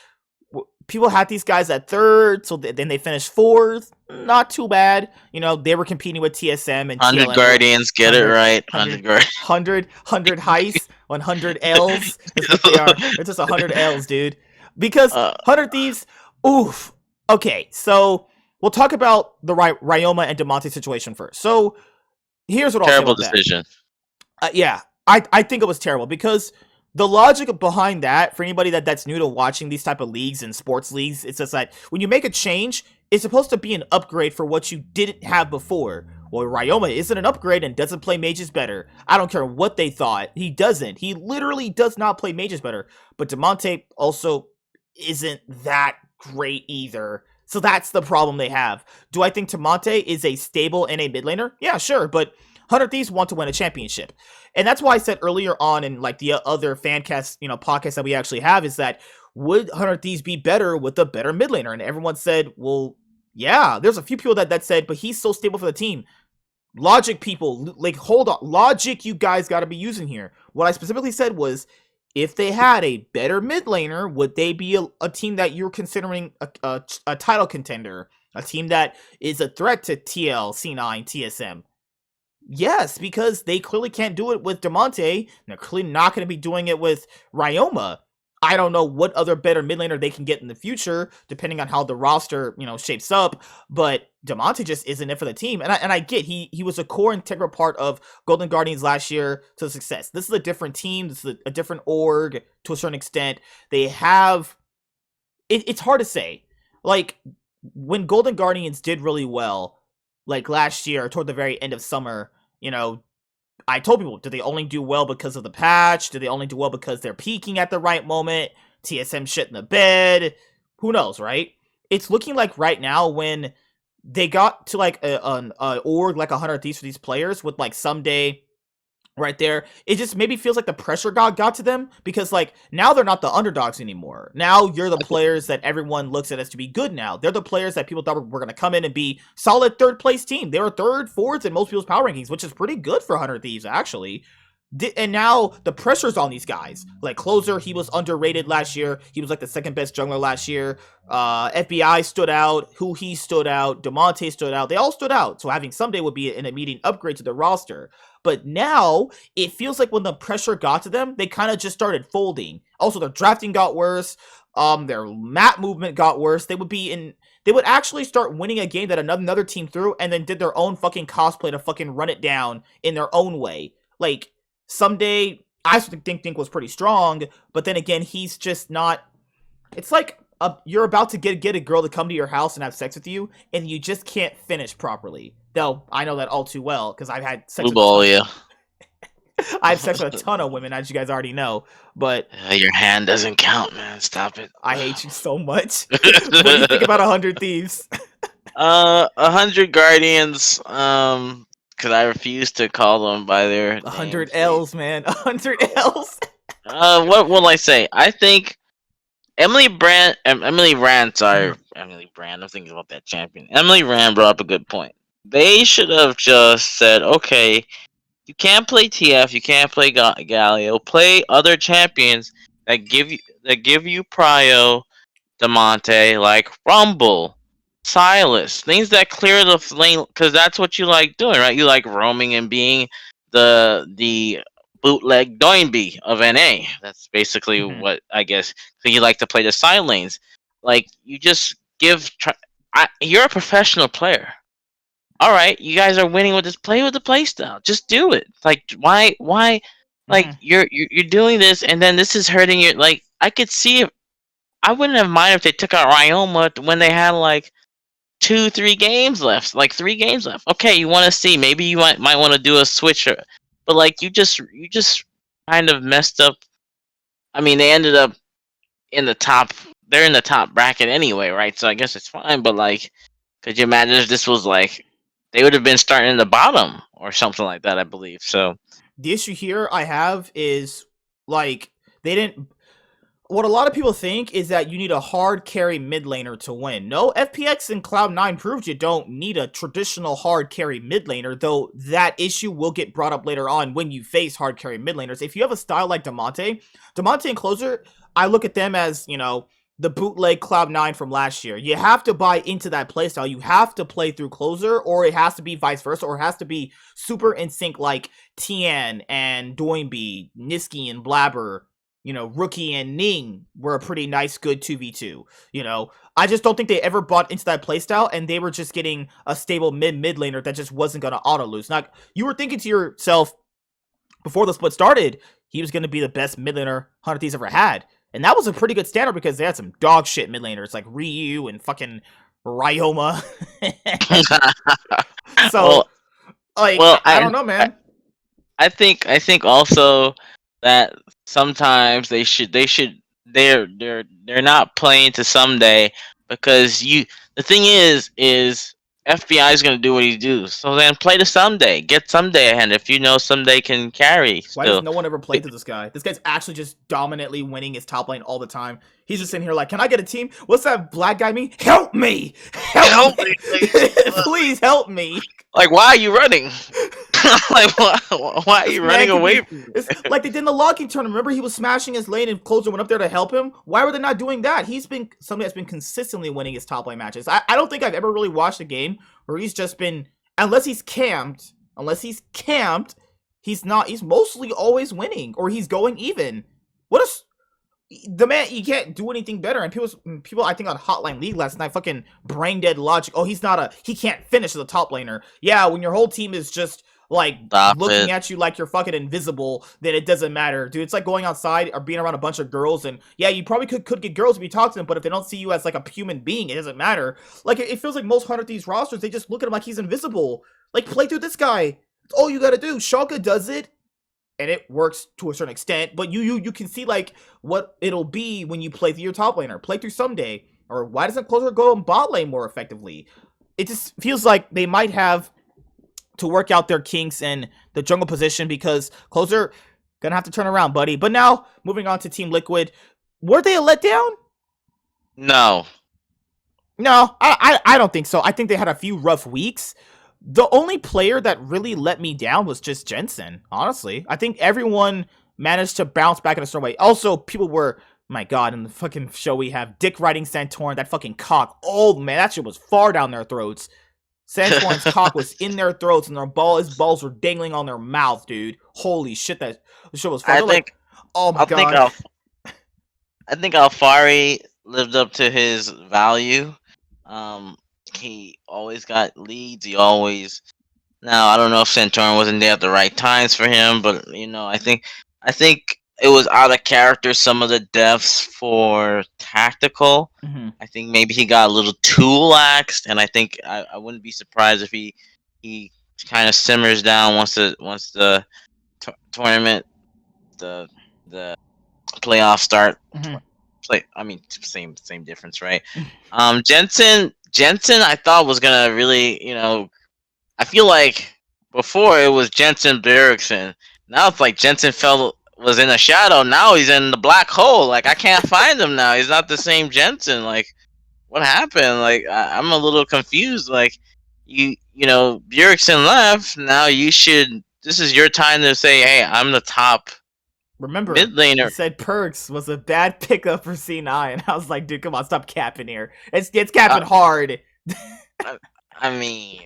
Speaker 1: People had these guys at 3rd, so then they finished 4th. Not too bad. They were competing with TSM and
Speaker 2: 100
Speaker 1: TLM.
Speaker 2: Guardians, get it right.
Speaker 1: 100 Heists, 100 L's. That's what they are. They're just 100 L's, dude. Because 100 Thieves, oof. Okay, so we'll talk about the Ryoma and Damonte situation first. So here's what I'll say about that. Terrible decision. Yeah, I think it was terrible because the logic behind that, for anybody that's new to watching these type of leagues and sports leagues, it's just that when you make a change, it's supposed to be an upgrade for what you didn't have before. Well, Ryoma isn't an upgrade and doesn't play mages better. I don't care what they thought. He doesn't. He literally does not play mages better. But Damonte also isn't that great either. So that's the problem they have. Do I think Damonte is a stable NA mid laner? Yeah, sure. But 100 Thieves want to win a championship. And that's why I said earlier on in like the other fancast, podcasts that we actually have, is that would 100 Thieves be better with a better mid laner? And everyone said, well, yeah. There's a few people that said, but he's so stable for the team. Logic, people, like, hold on. Logic, you guys got to be using here. What I specifically said was, if they had a better mid laner, would they be a team that you're considering a title contender? A team that is a threat to TL, C9, TSM? Yes, because they clearly can't do it with Damonte. They're clearly not going to be doing it with Ryoma. I don't know what other better mid laner they can get in the future, depending on how the roster, shapes up. But Damonte just isn't it for the team. And I get he was a core integral part of Golden Guardians last year to success. This is a different team. This is a different org to a certain extent. They have it's hard to say. Like when Golden Guardians did really well, like last year toward the very end of summer, I told people, did they only do well because of the patch? Did they only do well because they're peaking at the right moment? TSM shit in the bed? Who knows, right? It's looking like right now when they got to like an org like 100 Thieves for these players with like someday right there, it just maybe feels like the pressure got to them because like now they're not the underdogs anymore. Now you're the players that everyone looks at as to be good now. They're the players that people thought were going to come in and be solid third place team. They were third, fourth in most people's power rankings, which is pretty good for 100 Thieves actually. And now the pressure's on these guys. Like Closer, he was underrated last year. He was like the second best jungler last year. FBI stood out. Who he stood out. Damonte stood out. They all stood out. So having Someday would be an immediate upgrade to the roster. But now it feels like when the pressure got to them, they kind of just started folding. Also, their drafting got worse. Their map movement got worse. They would actually start winning a game that another team threw and then did their own fucking cosplay to fucking run it down in their own way. Like Someday, I think was pretty strong, but then again, he's just not. It's like you're about to get a girl to come to your house and have sex with you, and you just can't finish properly. Though I know that all too well because I've had sex. I have sex with a ton of women, as you guys already know. But
Speaker 2: your hand doesn't count, man. Stop it.
Speaker 1: I hate you so much. What do you think about 100 Thieves?
Speaker 2: 100 Guardians. Because I refuse to call them by their
Speaker 1: 100
Speaker 2: names.
Speaker 1: L's, man. 100 L's.
Speaker 2: What will I say? I think Emily Rand. I'm thinking about that champion. Emily Rand brought up a good point. They should have just said, okay, you can't play TF, you can't play Galio. Play other champions that give you prio, Damonte, like Rumble, Silas, things that clear the lane, because that's what you like doing, right? You like roaming and being the bootleg Doinby of NA. That's basically what I guess. So you like to play the side lanes, like you just you're a professional player. All right, you guys are winning with this. Play with the play style. Just do it. Like why? Like you're doing this, and then this is hurting you. Like I could see if I wouldn't have mind if they took out Ryoma when they had like 2-3 games left, like 3 games left. Okay, you want to see, maybe you might want to do a switcher, but like you just kind of messed up. I mean, they ended up in the top. They're in the top bracket anyway, right? So I guess it's fine. But like, could you imagine if this was like they would have been starting in the bottom or something like that? I believe so.
Speaker 1: The issue here I have is like they didn't. What a lot of people think is that you need a hard carry mid laner to win. No, FPX and Cloud9 proved you don't need a traditional hard carry mid laner, though that issue will get brought up later on when you face hard carry mid laners. If you have a style like Damonte and Closer, I look at them as, the bootleg Cloud9 from last year. You have to buy into that playstyle. You have to play through Closer, or it has to be vice versa, or it has to be super in sync like Tian and Doinby, Niski and Blabber. Rookie and Ning were a pretty nice, good 2v2. I just don't think they ever bought into that playstyle, and they were just getting a stable mid laner that just wasn't going to auto lose. Now, you were thinking to yourself before the split started, he was going to be the best mid laner 100 Thieves ever had. And that was a pretty good standard because they had some dog shit mid laners like Ryu and fucking Ryoma. I don't know, man.
Speaker 2: I think also that sometimes they're not playing to Someday because the thing is FBI is going to do what he do. So then play to Someday. Get Someday ahead if you know Someday can carry.
Speaker 1: Why does no one ever play to this guy? This guy's actually just dominantly winning his top lane all the time. He's just in here like, can I get a team? What's that black guy mean? Help me! Help me! Please help me!
Speaker 2: Like, why are you running? Like, why are you running away from me?
Speaker 1: It's like they did in the locking tournament. Remember, he was smashing his lane and Closer went up there to help him? Why were they not doing that? He's been somebody that's been consistently winning his top lane matches. I don't think I've ever really watched a game where he's just been, unless he's camped, he's mostly always winning, or he's going even. The man, he can't do anything better. And people, I think on Hotline League last night, fucking brain dead logic. Oh, he can't finish as a top laner. Yeah, when your whole team is just like
Speaker 2: Stop
Speaker 1: looking
Speaker 2: it.
Speaker 1: at you like you're fucking invisible, then it doesn't matter, dude. It's like going outside or being around a bunch of girls, and yeah, you probably could get girls if you talk to them, but if they don't see you as like a human being, it doesn't matter. Like it feels like most 100 Thieves rosters, they just look at him like he's invisible. Like play through this guy. That's all you gotta do. Schalke does it, and it works to a certain extent, but you can see like what it'll be when you play through your top laner, play through someday. Or why doesn't Closer go in bot lane more effectively? It just feels like they might have to work out their kinks in the jungle position, because Closer gonna have to turn around, buddy. But now moving on to Team Liquid, were they a letdown?
Speaker 2: No.
Speaker 1: No, I don't think so. I think they had a few rough weeks. The only player that really let me down was just Jensen, honestly. I think everyone managed to bounce back in a certain way. Also, people were, my god, in the fucking show we have Dick riding Santorin, that fucking cock. Oh man, that shit was far down their throats. Santorin's cock was in their throats, and his balls were dangling on their mouth, dude. Holy shit, that shit was fun. Oh my god.
Speaker 2: I think Alfari lived up to his value. He always got leads. Now I don't know if Santorin wasn't there at the right times for him, but I think it was out of character, some of the deaths for tactical.
Speaker 1: Mm-hmm.
Speaker 2: I think maybe he got a little too laxed, and I think I wouldn't be surprised if he kind of simmers down once the tournament, the playoffs start.
Speaker 1: Mm-hmm.
Speaker 2: Same difference, right? Jensen, I thought was gonna really, I feel like before it was Jensen Bjergsen. Now it's like Jensen was in a shadow. Now he's in the black hole. Like I can't find him now. He's not the same Jensen. Like what happened? Like I'm a little confused. Like Bjergsen left. Now this is your time to say, hey, I'm the top.
Speaker 1: Remember,
Speaker 2: mid laner.
Speaker 1: He said Perks was a bad pickup for C9. I was like, dude, come on, stop capping here. It's capping hard.
Speaker 2: I mean,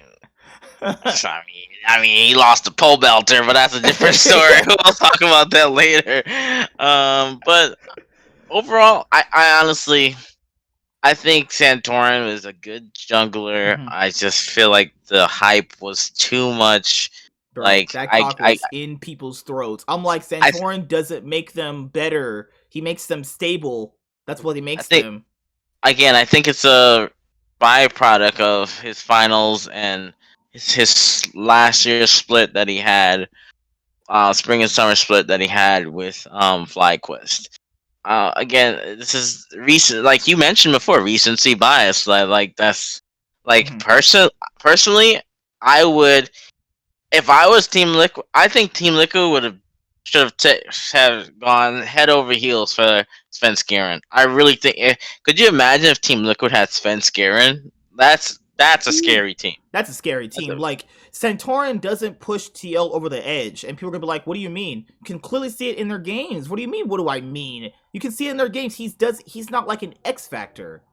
Speaker 2: he lost to pole belter, but that's a different story. We'll talk about that later. But overall, I honestly, I think Santorin is a good jungler.
Speaker 1: Mm-hmm.
Speaker 2: I just feel like the hype was too much.
Speaker 1: Bro,
Speaker 2: like
Speaker 1: that cock was in people's throats. I'm like, Santorin doesn't make them better. He makes them stable. That's what he makes them.
Speaker 2: Again, I think it's a byproduct of his finals and his last year's split that he had, spring and summer split that he had with FlyQuest. Again, this is recent, like you mentioned before, recency bias. Like that's like personally, I would. If I was Team Liquid, I think Team Liquid should have gone head over heels for Svenskeren. I really think. Could you imagine if Team Liquid had Svenskeren? That's a scary team.
Speaker 1: That's a scary team. Like Santorin doesn't push TL over the edge, and people are gonna be like, "What do you mean?" You can clearly see it in their games. What do you mean? What do I mean? You can see it in their games. He's not like an X Factor.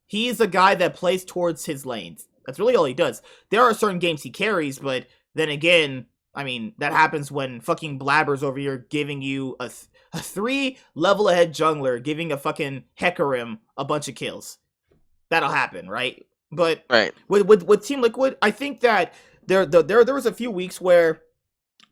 Speaker 1: He's a guy that plays towards his lanes. That's really all he does. There are certain games he carries, but then again, I mean, that happens when fucking Blabber's over here giving you a 3 level ahead jungler, giving a fucking Hecarim a bunch of kills. That'll happen, right? But
Speaker 2: right.
Speaker 1: with Team Liquid, I think that there was a few weeks where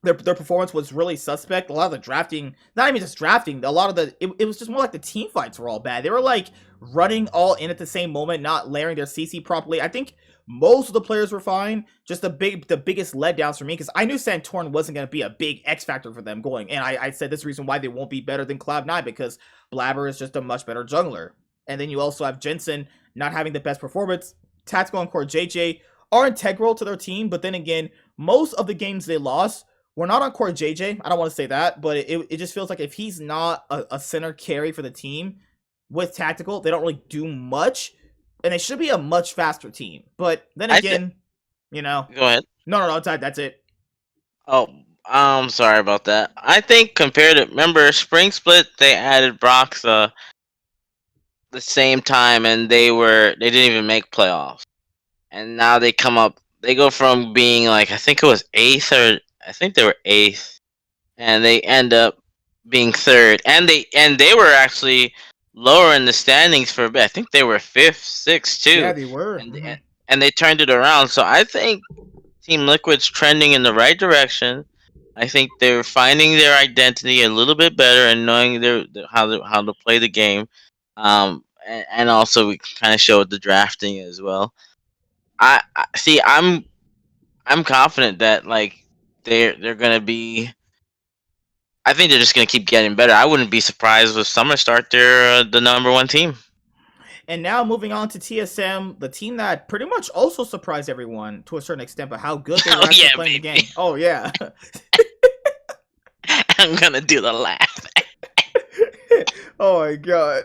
Speaker 1: their performance was really suspect. A lot of the drafting, not even just drafting, a lot of it was just more like the team fights were all bad. They were like running all in at the same moment, not layering their CC properly. I think most of the players were fine. Just the biggest letdowns for me, because I knew Santorin wasn't going to be a big X factor for them going. And I said this is the reason why they won't be better than Cloud9, because Blabber is just a much better jungler. And then you also have Jensen not having the best performance. Tactical and Core JJ are integral to their team, but then again, most of the games they lost were not on Core JJ. I don't want to say that, but it just feels like if he's not a center carry for the team with Tactical, they don't really do much. And they should be a much faster team. But then again,
Speaker 2: Go ahead.
Speaker 1: No, that's it.
Speaker 2: Oh, I'm sorry about that. I think compared to, remember, Spring Split, they added Broxa the same time, and they didn't even make playoffs. And now they go from being like, I think it was 8th, or I think they were 8th, and they end up being third, and they were actually lower in the standings for a bit. I think they were fifth, sixth too.
Speaker 1: Yeah, they were.
Speaker 2: And they turned it around. So I think Team Liquid's trending in the right direction. I think they're finding their identity a little bit better and knowing how to play the game. And also we kind of showed the drafting as well. I see. I'm confident that like they're gonna be. I think they're just gonna keep getting better. I wouldn't be surprised if Summer start their the number one team.
Speaker 1: And now moving on to TSM, the team that pretty much also surprised everyone to a certain extent, but how good they were actually playing the game. Oh yeah.
Speaker 2: I'm gonna do the laugh.
Speaker 1: Oh my god.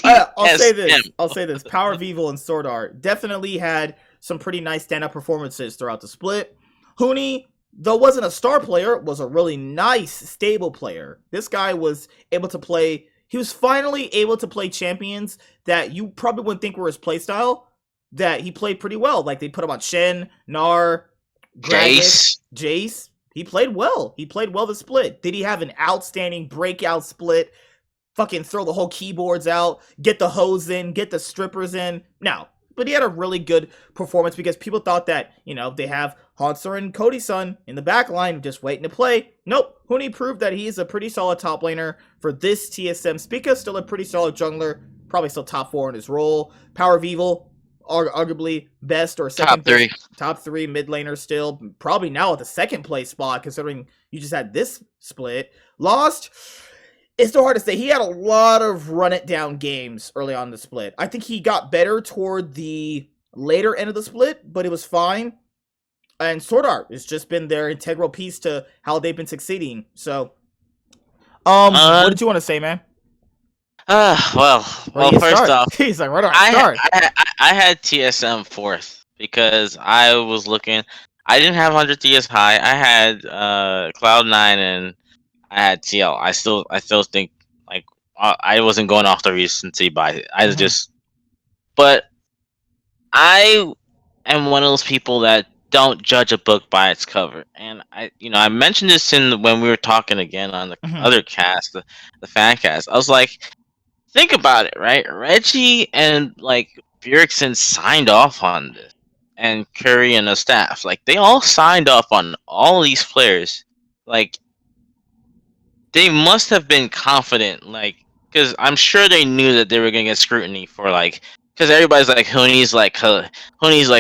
Speaker 1: I'll say this. Power of Evil and Sword Art definitely had some pretty nice stand-up performances throughout the split. Huni, though wasn't a star player, was a really nice, stable player. This guy was able to play. He was finally able to play champions that you probably wouldn't think were his playstyle. That he played pretty well. Like they put him on Shen, Gnar, Jace. He played well. He played well the split. Did he have an outstanding breakout split? Fucking throw the whole keyboards out, get the hoes in, get the strippers in? No. But he had a really good performance because people thought that, they have Hanser and Cody-san in the back line just waiting to play. Nope. Huni proved that he's a pretty solid top laner for this TSM. Spica's still a pretty solid jungler. Probably still top 4 in his role. Power of Evil, arguably best or second. Top 3 mid laner still. Probably now at the second place spot considering you just had this split. Lost. It's so hard to say. He had a lot of run-it-down games early on in the split. I think he got better toward the later end of the split, but it was fine. And Sword Art has just been their integral piece to how they've been succeeding. So, what did you want to say, man?
Speaker 2: Well, first off,
Speaker 1: he's like, where do I start?
Speaker 2: I had TSM 4th because I was looking. I didn't have 100 TS high. I had Cloud9 and I had TL. I still think like I wasn't going off the recency bias. But I am one of those people that don't judge a book by its cover. And I mentioned this when we were talking again on the other cast, the fan cast. I was like, think about it, right? Reggie and like Bjergsen signed off on this, and Curry and the staff, like they all signed off on all these players, like. They must have been confident, like, because I'm sure they knew that they were gonna get scrutiny for because everybody's like Huni's like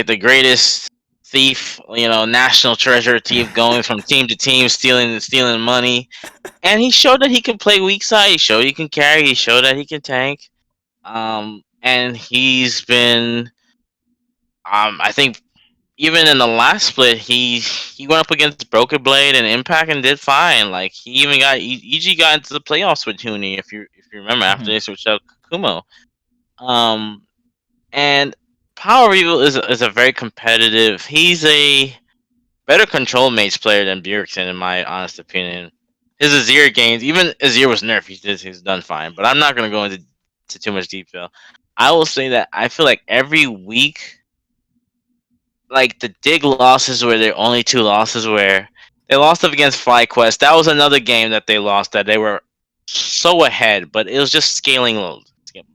Speaker 2: the greatest thief, national treasure thief, going from team to team, stealing money, and he showed that he can play weak side. He showed he can carry. He showed that he can tank. And he's been, I think. Even in the last split, he went up against Broken Blade and Impact and did fine. Like he even got EG got into the playoffs with Huni, if you remember, after they switched out Kumo. And Power Evil is a very competitive. He's a better control mates player than Bjergsen, in my honest opinion. His Azir games, even Azir was nerfed, he's done fine. But I'm not gonna go into too much detail. I will say that I feel like every week. Like the Dig losses were their only 2 losses where they lost up against FlyQuest. That was another game that they lost that they were so ahead, but it was just scaling low.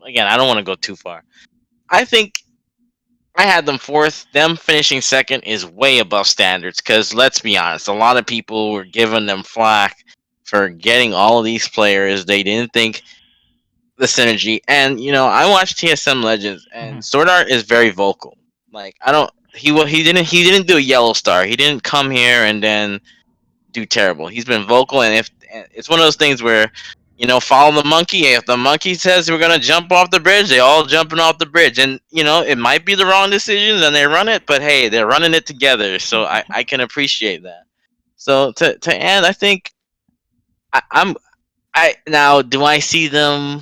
Speaker 2: Again, I don't want to go too far. I think I had them 4th. Them finishing 2nd is way above standards because let's be honest, a lot of people were giving them flack for getting all of these players. They didn't think the synergy. And I watched TSM Legends, and Sword Art is very vocal. Like he didn't do a yellow star. He didn't come here and then do terrible. He's been vocal, and if it's one of those things where follow the monkey. If the monkey says we're gonna jump off the bridge, they all jumping off the bridge, and it might be the wrong decisions and they run it, but hey, they're running it together, so I can appreciate that. So to end, I think now do I see them?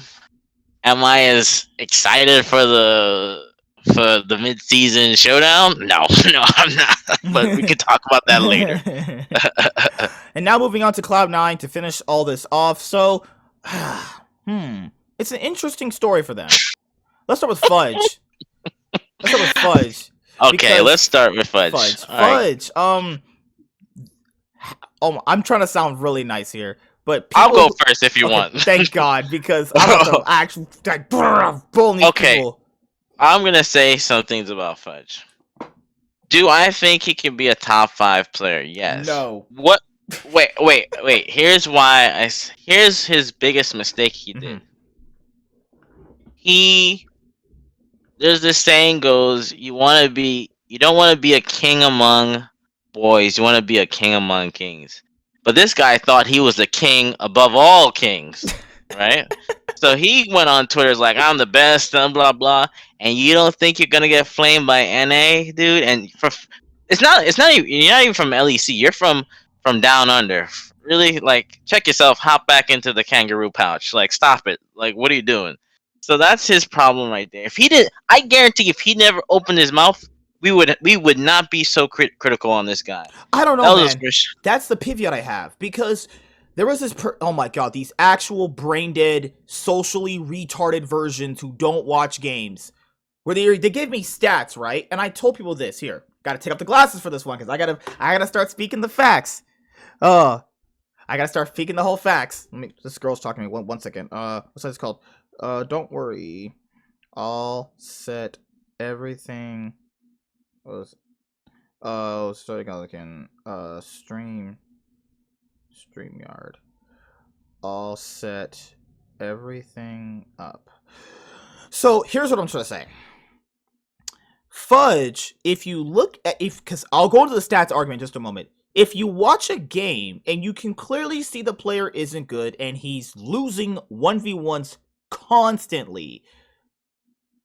Speaker 2: Am I as excited for the mid-season showdown? No, I'm not. But we can talk about that later.
Speaker 1: And now moving on to Cloud9 to finish all this off. So, it's an interesting story for them. Let's start with Fudge. Okay,
Speaker 2: let's start with Fudge.
Speaker 1: Fudge. I'm trying to sound really nice here, but
Speaker 2: I'll go first if you want.
Speaker 1: Thank God, because I'm about to actually bully these people.
Speaker 2: I'm gonna say some things about Fudge. Do I think he can be a top 5 player? Yes.
Speaker 1: No.
Speaker 2: What? Wait. Here's why. Here's his biggest mistake he did. There's this saying goes, you don't want to be a king among boys, you want to be a king among kings. But this guy thought he was the king above all kings, right? So he went on Twitter like, I'm the best, and blah blah. And you don't think you're gonna get flamed by NA, dude? And it's not even, you're not even from LEC. You're from down under. Really, like, check yourself. Hop back into the kangaroo pouch. Like, stop it. Like, what are you doing? So that's his problem right there. If he did, I guarantee, if he never opened his mouth, we would not be so critical on this guy.
Speaker 1: I don't know, man. That's the pivot I have, because there was this oh my god, these actual brain dead, socially retarded versions who don't watch games, where they gave me stats, right? And I told people this. Here, gotta take up the glasses for this one, because I gotta start speaking the facts. I gotta start speaking the whole facts. This girl's talking to me. One second. What's this called? Don't worry, I'll set everything. Starting out again. StreamYard. I'll set everything up. So here's what I'm trying to say. Fudge, if you look at, because I'll go into the stats argument in just a moment. If you watch a game and you can clearly see the player isn't good and he's losing 1v1s constantly,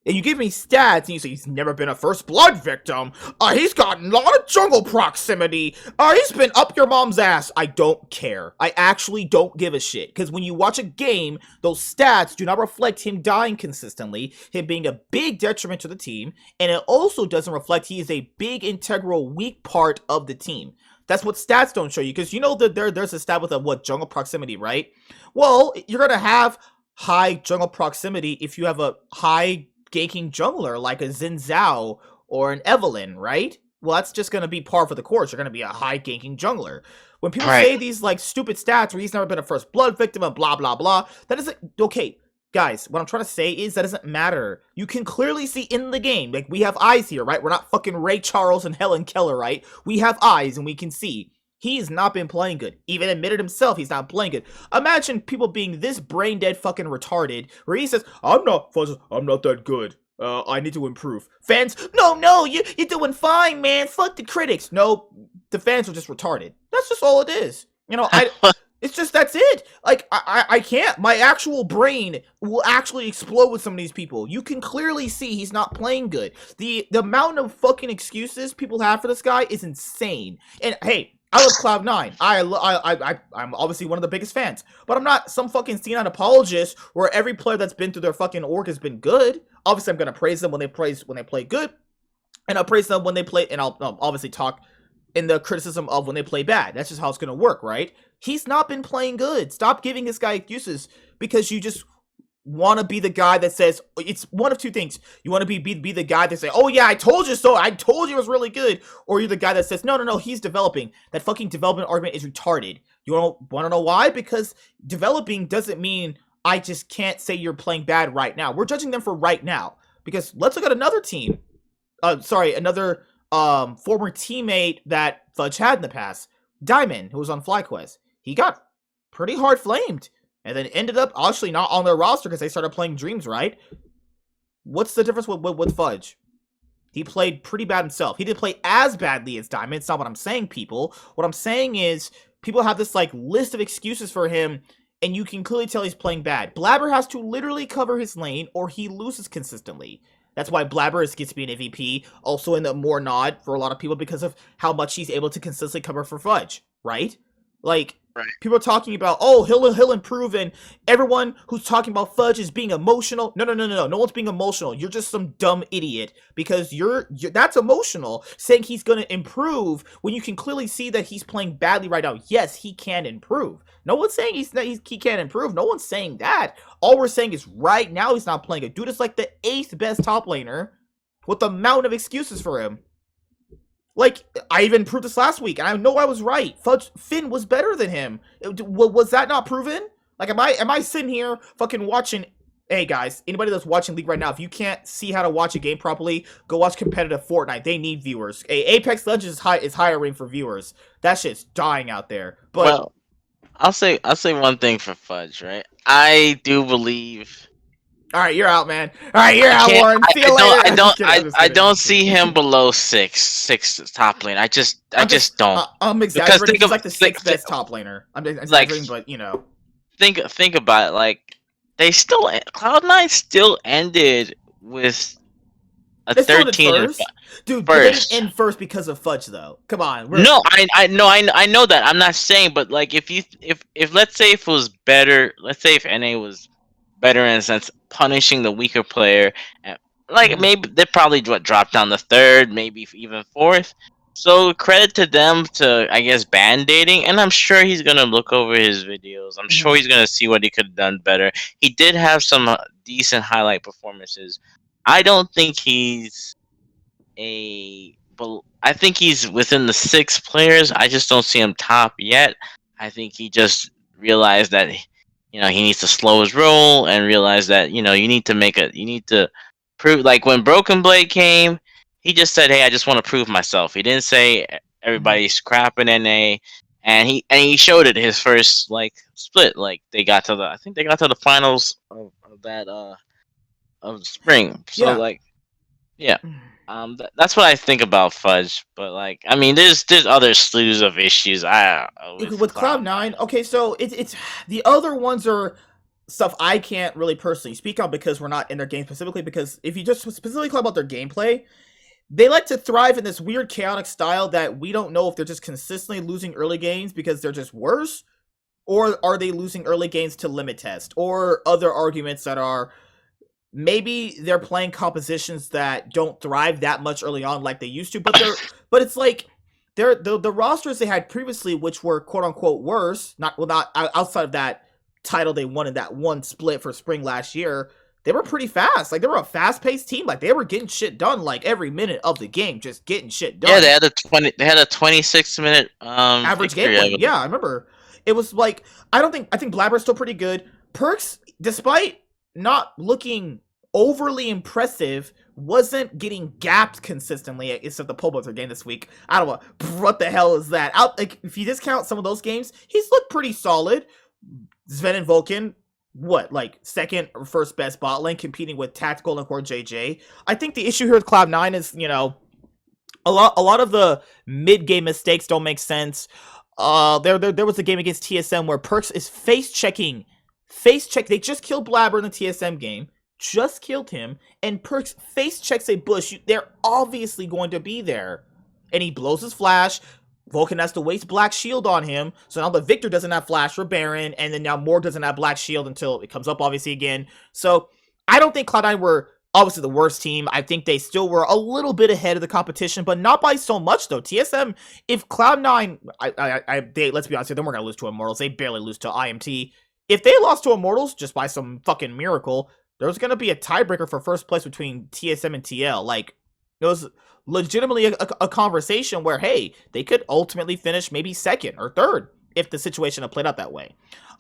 Speaker 1: and you give me stats and you say he's never been a first blood victim, he's got a lot of jungle proximity, he's been up your mom's ass, I don't care. I actually don't give a shit, because when you watch a game, those stats do not reflect him dying consistently, him being a big detriment to the team, and it also doesn't reflect he is a big integral weak part of the team. That's what stats don't show you, because you know that there's a stat with a jungle proximity, right? Well, you're gonna have high jungle proximity if you have a high ganking jungler like a Xin Zhao or an Evelynn, right? Well, that's just going to be par for the course. You're going to be a high ganking jungler. When people say these like stupid stats where he's never been a first blood victim and blah blah blah, that isn't okay. Guys, what I'm trying to say is that doesn't matter. You can clearly see in the game, like, we have eyes here, right? We're not fucking Ray Charles and Helen Keller, right? We have eyes and we can see. He's not been playing good. Even admitted himself he's not playing good. Imagine people being this brain dead fucking retarded, where he says, I'm not that good. I need to improve. Fans, no, you're doing fine, man. Fuck the critics. No, the fans are just retarded. That's just all it is. You know, it's just, that's it. Like, I can't. My actual brain will actually explode with some of these people. You can clearly see he's not playing good. The amount of fucking excuses people have for this guy is insane. And hey, I love Cloud9. I'm obviously one of the biggest fans, but I'm not some fucking C9 apologist where every player that's been through their fucking org has been good. Obviously, I'm gonna praise them when they play good, and I'll praise them when they play, and I'll obviously talk in the criticism of when they play bad. That's just how it's gonna work, right? He's not been playing good. Stop giving this guy excuses because you just want to be the guy that says, it's one of two things. You want to be the guy that say, oh yeah, I told you so, I told you it was really good. Or you're the guy that says, no, he's developing. That fucking development argument is retarded. You want to know why? Because developing doesn't mean I just can't say you're playing bad right now. We're judging them for right now. Because let's look at another team. Another former teammate that Fudge had in the past. Diamond, who was on FlyQuest. He got pretty hard flamed. And then ended up actually not on their roster because they started playing Dreams, right? What's the difference with Fudge? He played pretty bad himself. He didn't play as badly as Diamond. It's not what I'm saying, people. What I'm saying is people have this like list of excuses for him, and you can clearly tell he's playing bad. Blabber has to literally cover his lane or he loses consistently. That's why Blabber gets to be an MVP, also in the more nod for a lot of people because of how much he's able to consistently cover for Fudge, right? Like, people are talking about, oh, he'll improve, and everyone who's talking about Fudge is being emotional. No. No one's being emotional. You're just some dumb idiot because you're that's emotional, saying he's going to improve when you can clearly see that he's playing badly right now. Yes, he can improve. No one's saying he can't improve. No one's saying that. All we're saying is right now he's not playing good. Dude is like the 8th best top laner with the amount of excuses for him. Like, I even proved this last week, and I know I was right. Finn was better than him. Was that not proven? Like, am I sitting here fucking watching? Hey guys, anybody that's watching League right now, if you can't see how to watch a game properly, go watch competitive Fortnite. They need viewers. Apex Legends is hiring for viewers. That shit's dying out there. But
Speaker 2: Well, I'll say one thing for Fudge, right? I do believe.
Speaker 1: All right, you're out, man. All right, you're
Speaker 2: I
Speaker 1: out,
Speaker 2: can't.
Speaker 1: Warren. See you later. I'm just kidding. I'm just
Speaker 2: I
Speaker 1: kidding.
Speaker 2: don't see him below six top lane. I just don't.
Speaker 1: I'm
Speaker 2: Because
Speaker 1: exaggerating. He's like the sixth best top laner. I'm exaggerating,
Speaker 2: like
Speaker 1: but you know.
Speaker 2: think about it. Like they still Cloud9 still ended with a
Speaker 1: They still did
Speaker 2: 13 and
Speaker 1: first, dude. But they didn't
Speaker 2: first.
Speaker 1: end first because of Fudge, though. Come on.
Speaker 2: No, I know that. I'm not saying, but like if let's say if it was better, let's say if NA was better in a sense, punishing the weaker player, and like maybe they probably dropped down the third, maybe even fourth. So credit to them to I guess band-aiding, and I'm sure he's gonna look over his videos. I'm sure he's gonna see what he could have done better. He did have some decent highlight performances. I don't think he's but I think he's within the 6 players. I just don't see him top yet. I think he just realized that he needs to slow his roll and realize that you need to prove, like when Broken Blade came, he just said, "Hey, I just want to prove myself." He didn't say everybody's crap in NA, and he showed it his first like split. Like I think they got to the finals of that of spring. So
Speaker 1: Yeah.
Speaker 2: like yeah. That's what I think about Fudge, but like, I mean, there's other slews of issues.
Speaker 1: With Cloud9. Okay, so it's the other ones are stuff I can't really personally speak on because we're not in their game specifically. Because if you just specifically talk about their gameplay, they like to thrive in this weird chaotic style that we don't know if they're just consistently losing early games because they're just worse, or are they losing early games to limit test, or other arguments that are maybe they're playing compositions that don't thrive that much early on like they used to, but it's like the rosters they had previously, which were quote unquote worse, not outside of that title they won in that one split for spring last year. They were pretty fast. Like they were a fast paced team. Like they were getting shit done like every minute of the game, just getting shit done.
Speaker 2: Yeah, they had a 26-minute
Speaker 1: average gameplay. Yeah, I remember. It was like I think Blabber's still pretty good. Perks, despite not looking overly impressive, wasn't getting gapped consistently, except the Pobother game this week. I don't know what the hell is that. Like if you discount some of those games, he's looked pretty solid. Sven and Vulcan, what, like second or first best bot lane, competing with Tactical and Core JJ. I think the issue here with Cloud9 is, a lot of the mid game mistakes don't make sense. There was a game against TSM where Perks is face check. They just killed Blabber in the TSM game, just killed him, and Perks face checks a bush. They're obviously going to be there, and he blows his flash. Vulcan has to waste Black Shield on him, so now the Victor doesn't have flash for Baron, and then now Moore doesn't have Black Shield until it comes up, obviously, again. So I don't think Cloud9 were obviously the worst team. I think they still were a little bit ahead of the competition, but not by so much, though. TSM, if Cloud9, let's be honest here, they weren't going to lose to Immortals. They barely lose to IMT. If they lost to Immortals just by some fucking miracle, there's going to be a tiebreaker for first place between TSM and TL. Like, it was legitimately a conversation where, hey, they could ultimately finish maybe second or third if the situation had played out that way.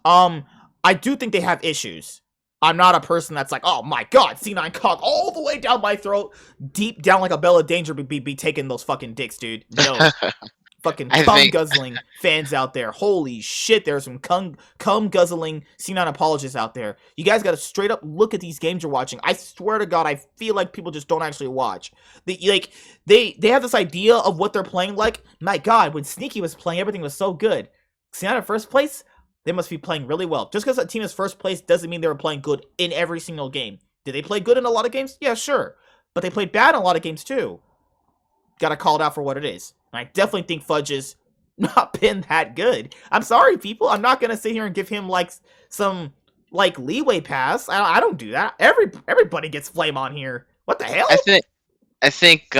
Speaker 1: I do think they have issues. I'm not a person that's like, oh my god, C9 cock all the way down my throat, deep down like a bell of danger, be taking those fucking dicks, dude. No. Fucking cum-guzzling fans out there. Holy shit, there's some cum-guzzling C9 apologists out there. You guys gotta straight up look at these games you're watching. I swear to god, I feel like people just don't actually watch. They have this idea of what they're playing like. My god, when Sneaky was playing, everything was so good. C9 in first place? They must be playing really well. Just because a team is first place doesn't mean they were playing good in every single game. Did they play good in a lot of games? Yeah, sure. But they played bad in a lot of games too. Gotta call it out for what it is. And I definitely think Fudge has not been that good. I'm sorry, people. I'm not gonna sit here and give him like some like leeway pass. I don't do that. Everybody gets flame on here. What the hell?
Speaker 2: I think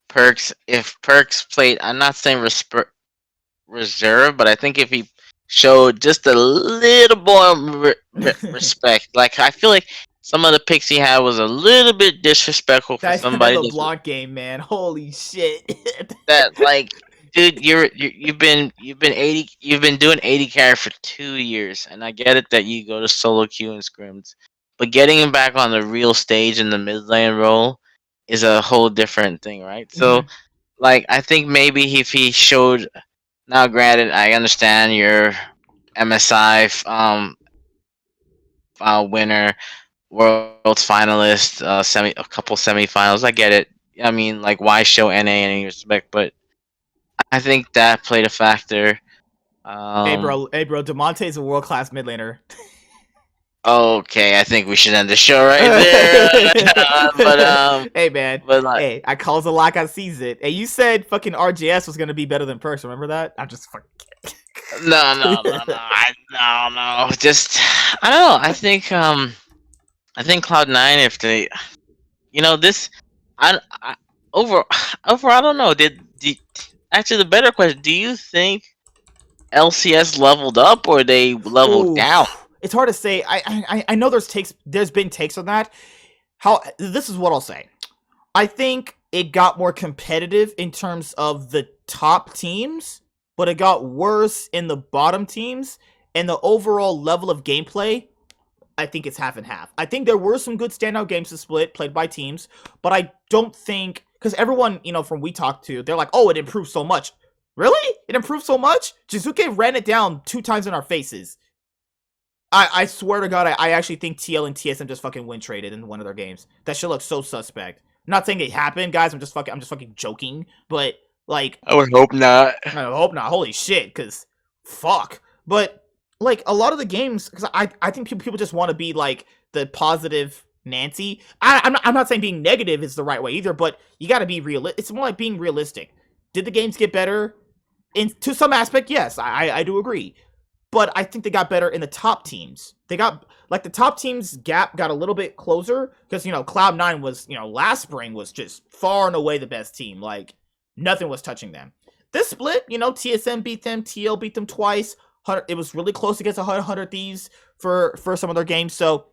Speaker 2: Perks. If Perks played, I'm not saying reserve, but I think if he showed just a little more respect, like I feel like some of the picks he had was a little bit disrespectful for
Speaker 1: That
Speaker 2: somebody
Speaker 1: LeBlanc game, man. Holy shit.
Speaker 2: that like, dude, you've been doing 80 carry for 2 years, and I get it that you go to solo queue and scrims, but getting him back on the real stage in the mid lane role is a whole different thing, right? So, like, I think maybe if he showed, now granted, I understand your MSI winner, World's finalist, a couple semifinals. I get it. I mean, like, why show NA any respect? But I think that played a factor.
Speaker 1: Hey bro, Demonte's a world class mid laner.
Speaker 2: Okay, I think we should end the show right there.
Speaker 1: Hey man,
Speaker 2: but like,
Speaker 1: hey, I calls a lock. I sees it. Hey, you said fucking RGS was gonna be better than Perks. Remember that? I'm just fucking kidding.
Speaker 2: no. Just, I don't know. I think Cloud9, if they, this, I over I don't know. Actually, the better question: do you think LCS leveled up or they leveled down?
Speaker 1: It's hard to say. I know there's been takes on that. This is what I'll say. I think it got more competitive in terms of the top teams, but it got worse in the bottom teams, and the overall level of gameplay, I think it's half and half. I think there were some good standout games to split played by teams, but I don't think, because everyone, from we talked to, they're like, oh, it improved so much. Really? It improved so much? Jizuke ran it down 2 times in our faces. I swear to God, I actually think TL and TSM just fucking win traded in one of their games. That shit looks so suspect. I'm not saying it happened, guys. I'm just fucking joking. But like,
Speaker 2: I would hope not.
Speaker 1: I hope not. Holy shit, because fuck. But like a lot of the games, because I think people just want to be like the positive Nancy. I'm not saying being negative is the right way either, but you got to be realistic. It's more like being realistic. Did the games get better? To some aspect, yes, I do agree. But I think they got better in the top teams. They got, like, the top teams gap got a little bit closer because, Cloud9 was, last spring was just far and away the best team. Like, nothing was touching them. This split, TSM beat them, TL beat them twice. It was really close against 100 Thieves for some of their games. So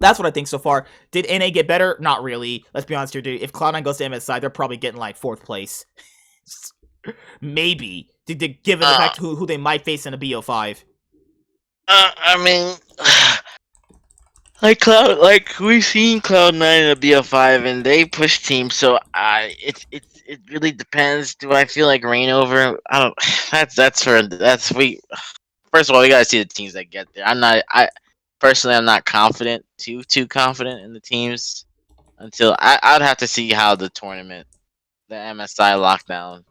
Speaker 1: that's what I think so far. Did NA get better? Not really. Let's be honest here, dude. If Cloud9 goes to MSI, they're probably getting, like, 4th place. Maybe. Given the fact who they might face in a BO5.
Speaker 2: I mean, we've seen Cloud9 in a BO5, and they push teams. So it really depends. Do I feel like Rainover? I don't. First of all, we gotta see the teams that get there. I'm not confident. Too confident in the teams until I'd have to see how the tournament, the MSI lockdown.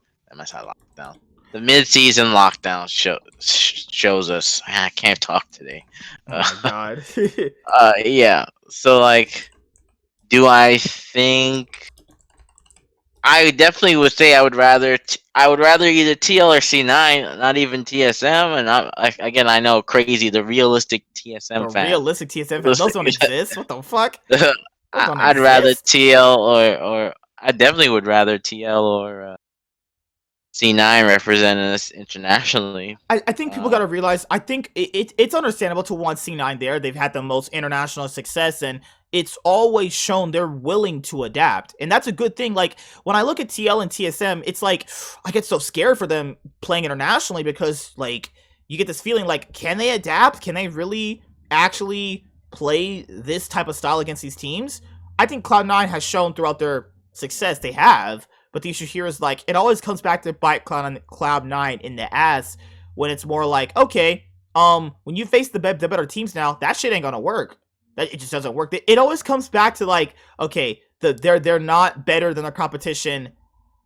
Speaker 2: The mid-season lockdown shows us. I can't talk today.
Speaker 1: Oh my god.
Speaker 2: Yeah. So, like, do I think? I definitely would say I would rather either TL or C9, not even TSM. And I know crazy, the realistic TSM fan.
Speaker 1: Realistic TSM fans, those don't exist. What the fuck?
Speaker 2: I'd rather TL or I definitely would rather TL or C9 representing us internationally.
Speaker 1: I think people gotta realize, I think it's understandable to want C9 there. They've had the most international success, and it's always shown they're willing to adapt. And that's a good thing. Like, when I look at TL and TSM, it's like, I get so scared for them playing internationally because, like, you get this feeling like, can they adapt? Can they really actually play this type of style against these teams? I think Cloud9 has shown throughout their success they have. But the issue here is, like, it always comes back to bite Cloud9 in the ass when it's more like, okay, when you face the better teams now, that shit ain't gonna work. It just doesn't work. It always comes back to, like, okay, they're not better than their competition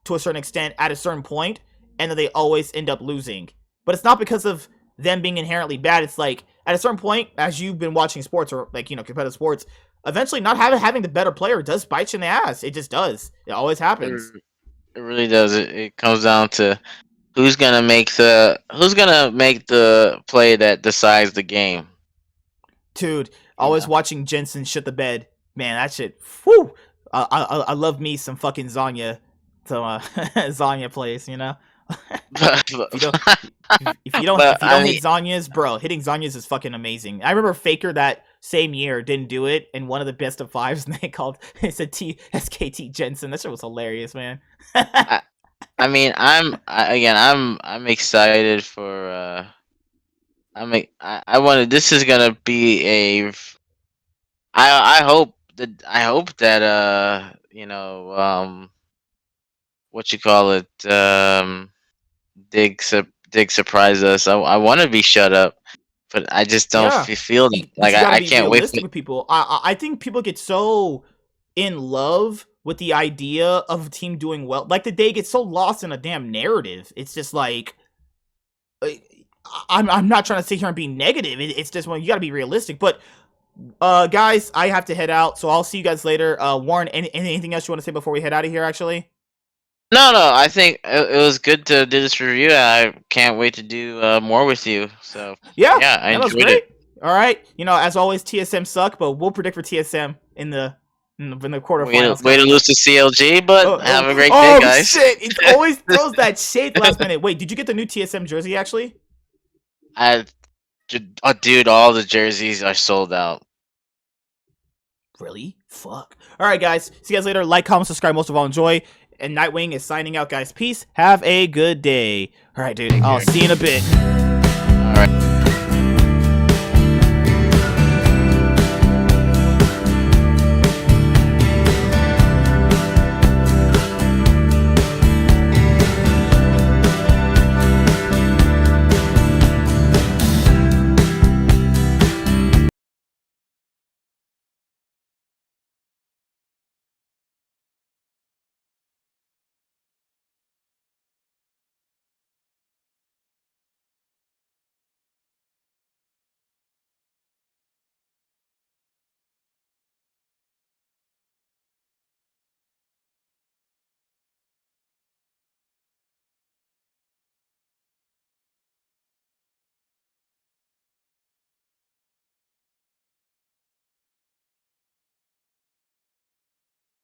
Speaker 1: to a certain extent at a certain point, and then they always end up losing. But it's not because of them being inherently bad. It's like, at a certain point, as you've been watching sports or, like, competitive sports, eventually not having the better player does bite you in the ass. It just does. It always happens.
Speaker 2: It really does. It comes down to who's gonna make the play that decides the game.
Speaker 1: Dude, always watching Jensen shit the bed. Man, that shit. Whew. I love me some fucking Zanya. So Zanya plays, if you don't hit Zanyas, bro, hitting Zanyas is fucking amazing. I remember Faker that same year didn't do it in one of the best of fives, and they called it's a SKT Jensen. That shit was hilarious, man.
Speaker 2: I mean, I'm excited for. I wanted. This is gonna be a. I hope that what you call it Dig surprise us. I want to be shut up, but I just don't
Speaker 1: Yeah,
Speaker 2: feel
Speaker 1: but
Speaker 2: like
Speaker 1: you got to
Speaker 2: I
Speaker 1: be
Speaker 2: can't wait for.
Speaker 1: realistic with people. I think people get so in love with the idea of a team doing well, like they get so lost in a damn narrative. It's just like I'm not trying to sit here and be negative. It's just when you got to be realistic. But guys, I have to head out, so I'll see you guys later. Warren, anything else you want to say before we head out of here? Actually.
Speaker 2: No. I think it was good to do this review. I can't wait to do more with you. So
Speaker 1: Yeah,
Speaker 2: yeah, I
Speaker 1: that was
Speaker 2: enjoyed it.
Speaker 1: great. All right, as always, TSM suck, but we'll predict for TSM in the quarterfinals.
Speaker 2: Way to lose to CLG, but have a great day, guys.
Speaker 1: Shit! It always throws that shade last minute. Wait, did you get the new TSM jersey actually?
Speaker 2: Dude, all the jerseys are sold out.
Speaker 1: Really? Fuck. All right, guys. See you guys later. Like, comment, subscribe. Most of all, enjoy. And Nightwing is signing out, guys. Peace. Have a good day. All right, dude. I'll see you in a bit.